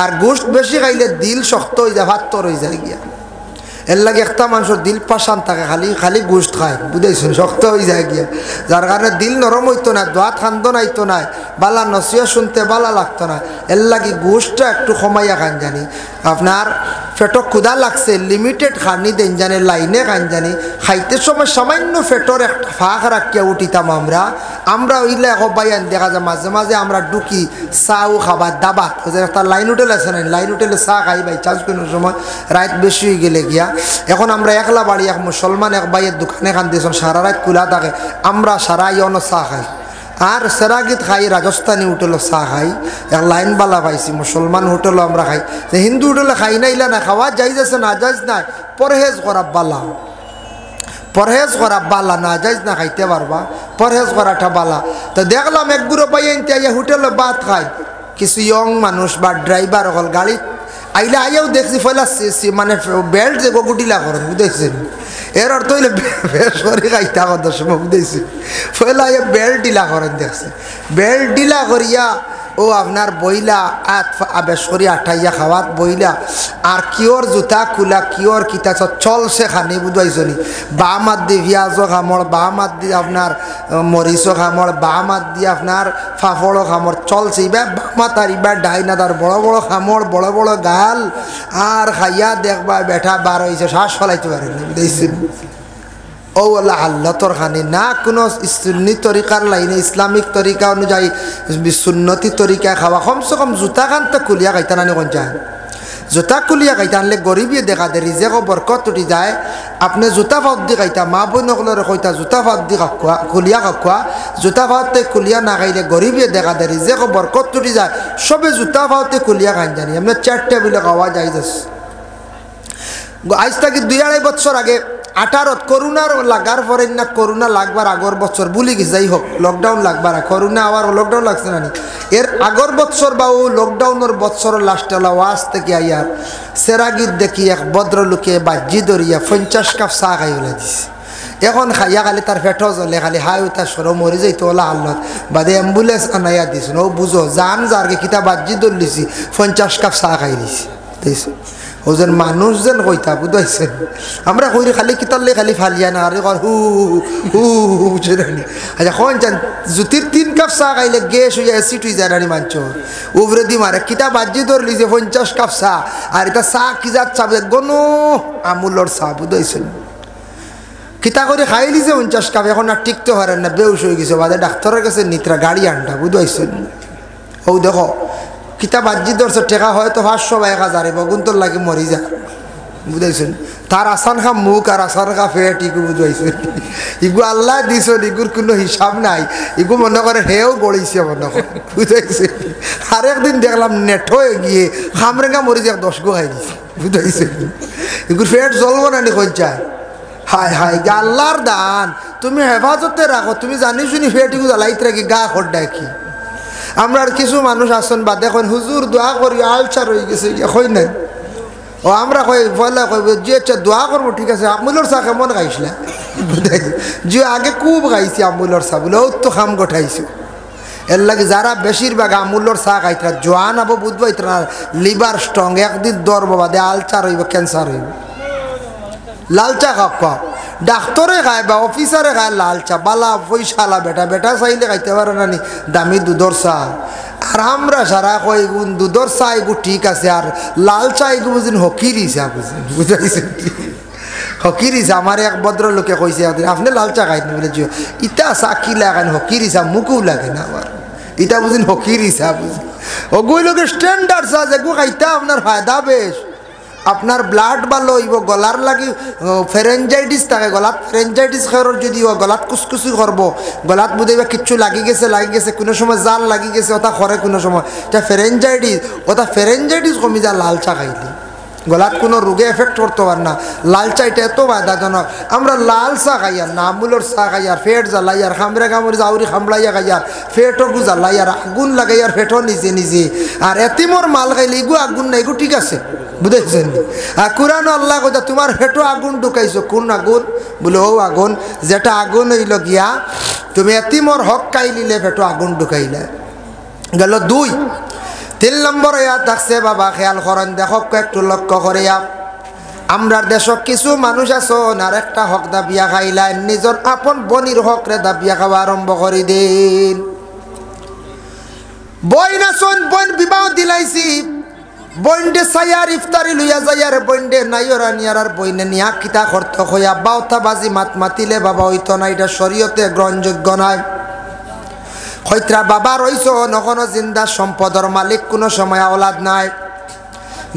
Speaker 1: আর গোষ্ঠ বেশি খাইলে দিল শক্ত হয়ে যায় ভাত হয়ে যায় গিয়া এর লাগে একটা মানুষের দিল পাশান থাকে খালি গোষ্ঠ খায় বুঝাইছেন শক্ত হয়ে যায় গিয়া যার কারণে দিল নরম হইতো না দোয়া খান্দন আইতো না বালা নসিয়া শুনতে বালা লাগতো না এর লাগে গোষ্ঠটা একটু কমাইয়া খান জানি আপনার ফেটো ক্ষুধা লাগছে লিমিটেড খানি দেন জানি লাইনে খান জানি খাইতে সময় সামান্য ফেটোর একটা ফাঁক রাখিয়া উঠিতাম আমরা ওইলে বাইয়ান দেখা যায় মাঝে মাঝে আমরা ঢুকি চাও খাবার দাবাত একটা লাইন হোটেল আছে না লাইন হোটেলে চা খাই বাই চাষ কোনো সময় রাত বেশি হয়ে গেলে গিয়া এখন আমরা একলা বাড়ি এক মুসলমান এক ভাইয়ের দোকানে খান দিয়েছেন সারা রাত খোলা থাকে আমরা সারা ইয়নো চা খাই আর সেরাগিত খাই রাজস্থানী হোটেলও চা খাই এক লাইন বালা পাইছি মুসলমান হোটেলও আমরা খাই হিন্দু হোটেলে খাই না ইলা না খাওয়া যাইজ আছে না যাইজ নাই পরহেজ করা বালা পরহেজ করা বালা না যাইজ না খাইতে পারবা পরহেজ করাটা বালা তো দেখলাম এক গুঁড়ো পাইয়েন হোটেলে ভাত খায় কিছু ইয়ং মানুষ বা ড্রাইভার হল গাড়ি আইলে আইয়াও দেখছি ফয়লা মানে বেল্ট যে গগুটিলা করেন বুঝেছেন এর অর্থ হইলে বেশ করে খাইতে কথা সময় বুঝেছি ফয়লা আইয়া বেল্ট ডিলা করেন দেখছি বেল্ট ডিলা করিয়া ও আপনার বইলা বেশ করি আঠাইয়া খাওয়াত বইলা আর কিওর জুতা খোলা কিওর কিতা চলছে খানি বুঝাইছনি বা মাত দি পিঁয়াজও খামড় বা মাত দি আপনার মরিচও খামড় বা মাত দি আপনার ফাফড়ও খামড় চলছে এবার বামা তার এবার ডাইনা তার বড় বড় খামড় বড় বড় গাল আর খাইয়া দেখবা বেঠা বার হয়েছে শ্বাস ফলাইতে পারে না বুঝাইছেন ও আল্লাহ আল্লাহ তোর খানি না কোনো সুন্নি তরিকার লাইনে ইসলামিক তরিকা অনুযায়ী সুন্নতি তরিকা খাওয়া কমসে কম জুতা খান তো খুলিয়া খাইতা নানি কোন যায় জুতা খুলিয়া খাইতা আনলে গরিবী দেখা দে রিজেক বরকত উঠি যায় আপনি জুতা ফাঁত দি খাইতা মা বইনকলরে কইতা জুতা ফাঁত দি খাওয়া খুলিয়া খাওয়া জুতা ফাঁতে খুলিয়া না খাইলে গরিবী দেখা দে রিজেক বরকত উঠি যায় সবে জুতা ফাঁতে খুলিয়া খান জানি আমরা 4 টেবিলে খাওয়া যাই আজ থেকে 2-2.5 বছর আগে 18 করোনার লাগার পরে না করোনা লাগবার আগর বছর ভুলি গেছে যাই হোক লকডাউন লাগবার করোনা আবার লকডাউন লাগছে না এর আগর বছর বা ও লকডাউনের বছর লাস্টে ওয়াজ থেকে আইয়ার সেরাগিত দেখি এক ভদ্রলোকে বাজি ধরিয়া 50 কাপ চা খাই ওলা দিছে এখন খাইয়া খালি তার পেটও জ্বলে খালি হাই উঠা সর মরি যাইতো ওলা আল্লাহ বাদে অ্যাম্বুলেন্স আনাইয়া দিছ ও বুঝো জান যারকে কিতা বাজি ধরলিছি 50 কাপ চা খাই দিছি দেখছো ওজন মানুষ যেন কইতা বুঝাইছেন আমরা কইরি খালি কিতালে খালি ফালিয়া না আরে হু হু বুঝে রানি আচ্ছা কোন জান জুতির 3 কাপ চা খাইলে গ্যাস হয়ে অ্যাসিড হয়ে যায় রানি মানছো উবরে দি মারে কিতা বাজি ধরলি যে 50 কাপ চা আর এটা চা কি যাত চা গনো আমুলর চা বুঝাইছেন কিতা করে খাইলি যে 50 কাপ এখন আর টিকতে পারেন না বেউস হয়ে গেছে বাদে ডাক্তারের কাছে নিত্রা গাড়ি আনটা বুঝাইছেন ও দেখো কিতা বাজি ধরছে টেকা হয়তো 500 বা 1000 বগুন্তর লাগে মরি যা বুঝাইছেন তার আসান খা মুখ আর আসান খা ফেট ইগু বুঝাইছেন ইগু আল্লাহ দিছ ইগুর কোনো হিসাব নাই ইগু মনে করে হেও গড়িছে মনে করে বুঝাইছেন আর একদিন দেখলাম নেট হয়ে গিয়ে খামরেঙ্গা মরি যা 10 গো খাই দিছে বুঝাইছেন ইগুর ফেট জ্বলবো না নি কইচায় হায় হায় গা আল্লাহর দান তুমি হেফাজতে রাখো তুমি জানি শুনি ফেট ইগু জ্বালাইতে রাখি গা খড় ডাকি আমরা আর কিছু মানুষ আসন বা দেখুন হুজুর দোয়া করি আলসার হয়ে গেছে কই নাই ও আমরা কই বলে কই যে দোয়া করবো ঠিক আছে আমুলোর চা কেমন খাইছিলা যে আগে খুব খাইছি আমুলর চা বলে ও তো খাম গোঠাইছো এর লাগে যারা বেশিরভাগ আমুলর চা খাইতরা জোয়ান আবো বুঝবো ইতরা লিভার স্ট্রং একদিন দর বাবা দে আলচার হইব ক্যান্সার হইব লাল চা খাও ডাক্তারে খায় বা অফিসারে খায় লাল চা বালা পয়সালা বেটা বেটা চাইলে খাইতে পারে না নি দামি দুধর চা আর আমরা সারা কই দুধর চা এগু ঠিক আছে আর লাল চা এগু বুঝিন হকিরি চা বুঝিন বুঝাইছেন হকিরি চা আমার এক ভদ্রলোকে কইছে আপনি লাল চা খাইতেন বলে যে ইটা চা কি লাগান হকিরি চা মুখও লাগে না আমার ইটা বুঝিন হকিরি চা বুঝিন ওগুই লোকে স্ট্যান্ডার্ড চা যেগু খাইতা আপনার ফায়দা বেশ আপনার ব্লাড ভালো হইব গলার লাগি ফেরেঞ্জাইটিস থাকে গলাত ফেরেঞ্জাইটিস খেরর যদি গলাত কুসকুসি করব গলাত বুঝাইবা কিচ্ছু লাগি গেছে কোনো সময় জাল লাগি গেছে ওটা করে কোনো সময় এটা ফেরেঞ্জাইটিস কমি যা লাল চা খাইলে গলাত কোনো রোগে এফেক্ট করতে পার না লাল চা এটা এত বাধাজনক আমরা লাল চা খাইয়ার না আমুলর চা খাইয়ার ফেট জ্বালাইয়ার খামরে কামড়ি জাউরি খামড়াইয়া খাইয়ার ফেটও গু জ্বালাইয়ার আগুন লাগাইয়ার ফেটও নিজে আর এতিমর মাল খাইলে এগু আগুন না এগু ঠিক আছে বুঝেছেন আর কুরআন আল্লাহ কথা তোমার ফেটো আগুন ঢুকাইছো কোন আগুন বলে ও আগুন যেটা আগুন হইল গিয়া তুমি এতিমর হক খাইলিলে ফেটো আগুন ঢুকাইলে গেল 2 3 নম্বর ইয়া থাকছে বাবা খেয়াল করেন দেখো একটু লক্ষ্য করিয়া আমরার দেশ কিছু মানুষ আছেন আর একটা হক দাবিয়া খাইলা নিজের আপন বনির হক রে দাবিয়া খাওয়া আরম্ভ করে দিন বইন আছেন বইন বিবাহ দিলাইছি বইন্ডে সায়ার ইফতারি লইয়া যাইয়ার বইন্ডে নাইয়রা নিয়ার আর বইনে নিয়া কিতা করতে হইয়া বাউতা বাজি মাতিলে বাবা হইতো না এটা শরীয়তে গ্রহণযোগ্য নয় হইত্রা বাবা রইছো নখনো জিন্দা সম্পদর মালিক কোনো সময় আওলাদ নাই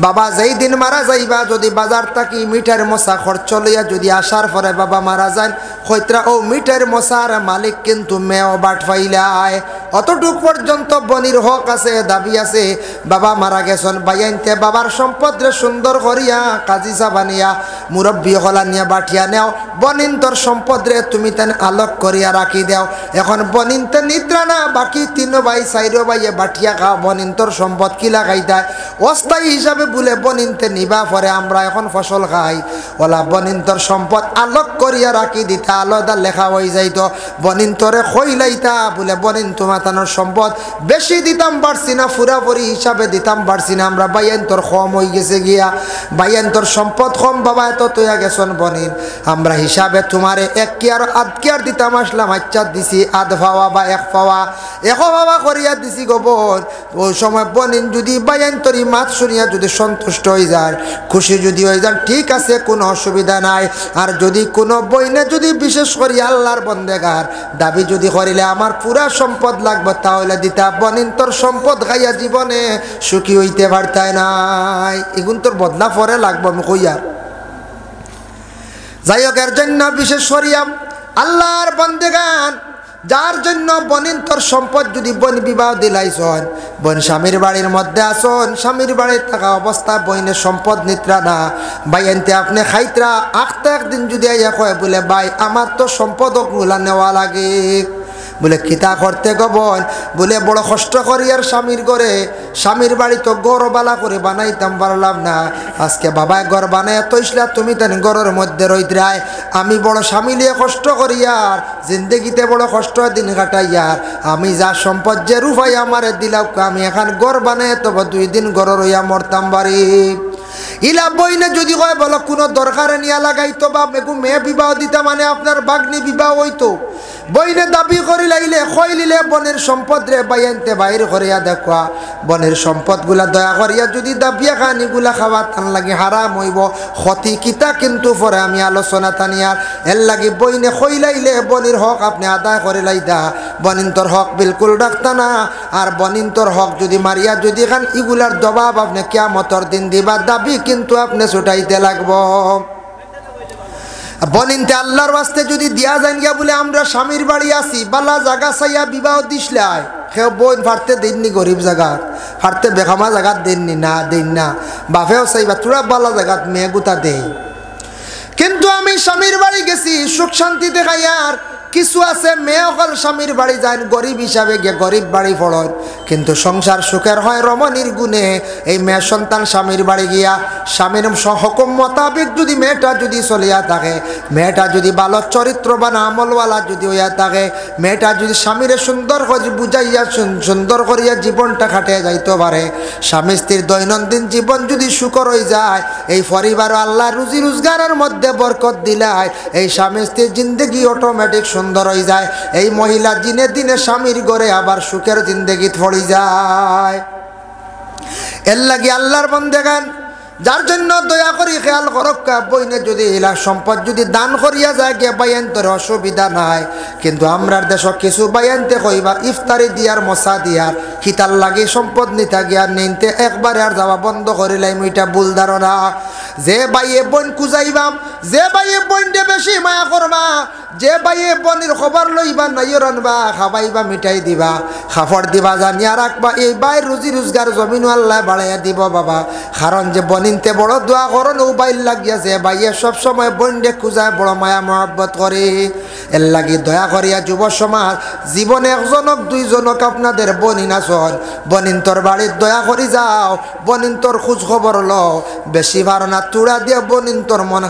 Speaker 1: বাবা যেই দিন মারা যাইবা যদি বাজার থাকি মিঠার মশা খরচ লইয়া যদি আসার পরে বাবা মারা যায় হইত্রা ও মিঠার মশার মালিক কিন্তু মেও বাট ফাইলায় অতটুক পর্যন্ত বনির হক আছে দাবি আছে বাবা মারা গেছেন বাইনতে বাবার সম্পদ রে সুন্দর করিয়া কাজিসা বানিয়া মুরব্বী হলা নিয়া বাঠিয়া নেও বনিন তোর সম্পদ রে তুমি তেন আলোক করিয়া রাখি দেও এখন বনিন তে নিদ্রা না বাকি 3 ভাই 4 ভাইয়ে বাঠিয়া খাও বনিন তোর সম্পদ কি লাগাই দেয় অস্থায়ী হিসাবে বলে বনিনতে নিবা পরে আমরা এখন ফসল খাই ওলা বনিন্তর সম্পদ আলোক করিয়া রাখি দিতা আলাদা লেখা হয়ে যাইতো বনিন্তরে খইলাইতা বলে বনিন তোমাতানোর সম্পদ বেশি দিতাম পারছি না পুরাপুরি হিসাবে দিতাম পারছি না আমরা বাইয়ান্তর কম হয়ে গেছে গিয়া বাইয়ান্তর সম্পদ কম বাবা এত তৈয়া গেছন বনিন আমরা হিসাবে তোমারে 1 কেয়ার 8 কেয়ার দিতাম আসলাম আচ্ছা দিছি আধ পাওয়া বা 1 পাওয়া 1 পাওয়া করিয়া দিছি গোবর ওই সময় বনিন যদি বাইয়ান্তরি মাত শুনিয়া যদি সন্তুষ্ট হয়ে যায় খুশি যদি হয়ে যান ঠিক আছে কোনো অসুবিধা নাই আর যদি কোনো বইনে যদি বিশেষ করে আল্লাহর বন্দেগার দাবি যদি করিলে আমার পুরা সম্পদ লাগবে তাহলে দিতা বনিন তোর সম্পদ খাইয়া জীবনে সুখী হইতে পারতাই নাই এগুন তোর বদলা পরে লাগবে আমি কইয়ার যাই হোক এর জন্য বিশেষ করিয়া আল্লাহর বন্দেগান যার জন্য বনিন তোর সম্পদ যদি বন বিবাহ দিলাইছন বন স্বামীর বাড়ির মধ্যে আসন স্বামীর বাড়ির থাকা অবস্থায় বইনের সম্পদ নিত্রা না ভাই এনতে আপনি খাইতরা আখতা একদিন যদি আইয়া কয় বলে ভাই আমার তো সম্পদ গুলা নেওয়া লাগে বলে কিতা করতে গবন বলে বড় কষ্ট করি আর স্বামীর ঘরে স্বামীর বাড়ি তো গড়বালা করে বানাইতাম পারলাম না আজকে বাবায় ঘর বানায় তৈসলা তুমি তেন ঘরের মধ্যে রইদ্রায় আমি বড় স্বামী লিয়ে কষ্ট করি আর জিন্দগিতে বড় কষ্ট দিন কাটাইয়ার আমি যা সম্পদ যে রুফাই আমারে দিলাম আমি এখন ঘর বানায় তবে 2 দিন ঘর রইয়া মরতাম বাড়ি ইলা বইনে যদি কয় বলো কোনো দরকারে নিয়া লাগাইতো বা মেয়ে বিবাহ দিতা মানে আপনার বাগ্নি বিবাহ হইতো বইনে দাবি করি লাইলে খইলিলে বনের সম্পদ রে বাইনতে বাইর করিয়া দেখা বনের সম্পদগুলা দয়া করিয়া যদি দাবিয়া খানিগুলা খাওয়া তান লাগে হারাম হইব ক্ষতি কিতা কিন্তু পরে আমি আলোচনা তানিয়ার এর লাগে বইনে খইলাইলে বনির হক আপনি আদায় করে লাইদা বনিন্তর হক বিলকুল রাখতা না আর বনিন্তর হক যদি মারিয়া যদি খান ইগুলার জবাব আপনি কিয়ামতের দিন দিবা দাবি কিন্তু আপনি ছুটাইতে লাগবো বনিনতে আল্লাহর ওয়াস্তে যদি দিয়া যান গিয়া বলে আমরা স্বামীর বাড়ি আসি বালা জায়গা চাইয়া বিবাহ দিসলাই সেও বোন ফারতে দেননি গরিব জায়গাত ফারতে বেখামা জায়গাত দেননি না দেন না বাপেও চাইবা তোরা বালা জায়গাত মেয়ে গুতা দেই কিন্তু আমি স্বামীর বাড়ি গেছি সুখ শান্তিতে খাইয়ার কিছু আছে মেয়ে অকল স্বামীর বাড়ি যায় গরিব হিসাবে গিয়ে গরিব বাড়ি পড়ন, কিন্তু সংসার সুখের হয় রমণীর গুণে। এই মেয়ে সন্তান স্বামীর বাড়ি গিয়া স্বামীর হুকুম মোতাবেক যদি মেয়েটা যদি চলিয়া থাকে, মেয়েটা যদি ভালো চরিত্রবান আমলওয়ালা যদি হইয়া থাকে, মেয়েটা যদি স্বামীরে সুন্দর করে বুঝাইয়া সুন্দর করিয়া জীবনটা কাটিয়ে যাইতে পারে, স্বামী স্ত্রীর দৈনন্দিন জীবন যদি সুখর হয়ে যায়, এই পরিবার আল্লাহ রুজি রোজগারের মধ্যে বরকত দিলায়, এই স্বামী স্ত্রীর জিন্দগি অটোমেটিক সুন্দর হয়ে যায়। এই মহিলা দিনে দিনে স্বামীর ঘরে আবার সুখের জিন্দগি পড়ে যায়। এর লাগি আল্লাহর বান্দাগান, যার জন্য দয়া করি খেয়াল করক্কা বইনে যদি এলা সম্পদ যদি দান করিয়া যায় গে বাইয়ান্তর অসুবিধা নাই, কিন্তু আমরার দেশ কিছু বাইয়ানতে কইবা ইফতারি দিয়ার মশা দিয়ার খিতার লাগে সম্পদ নিতা গিয়া নিনতে একবারে আর যাওয়া বন্ধ করিলাম, এটা ভুল ধারণা। যে বাইয়ে বোন কুজাইবাম, যে বাইয়ে বোনটে বেশি মায়া করবা, যে বাইয়ে বনির খবর লইবা নাই রানবা খাবাইবা মিঠাই দিবা খাফড় দিবা জানিয়া রাখবা, এই বাই রুজি রোজগার জমিন আল্লাহ বাড়াইয়া দিব বাবা। কারণ যে বনিনতে বড় দোয়া করো ও বাইর লাগিয়াছে, বাইয়ে সবসময় বন্ডে খুঁজায় বড় মায়া মহব্বত করে। এর লাগি দয়া করিয়া যুব সমাজ জীবনে একজনক দুইজনক আপনাদের বনিন আসন, বনিন তোর বাড়ির দয়া করি যাও, বনিন তোর খোঁজ খবর লও, বেশি ভার না তুড়া দিয়ে বনিন তোর মন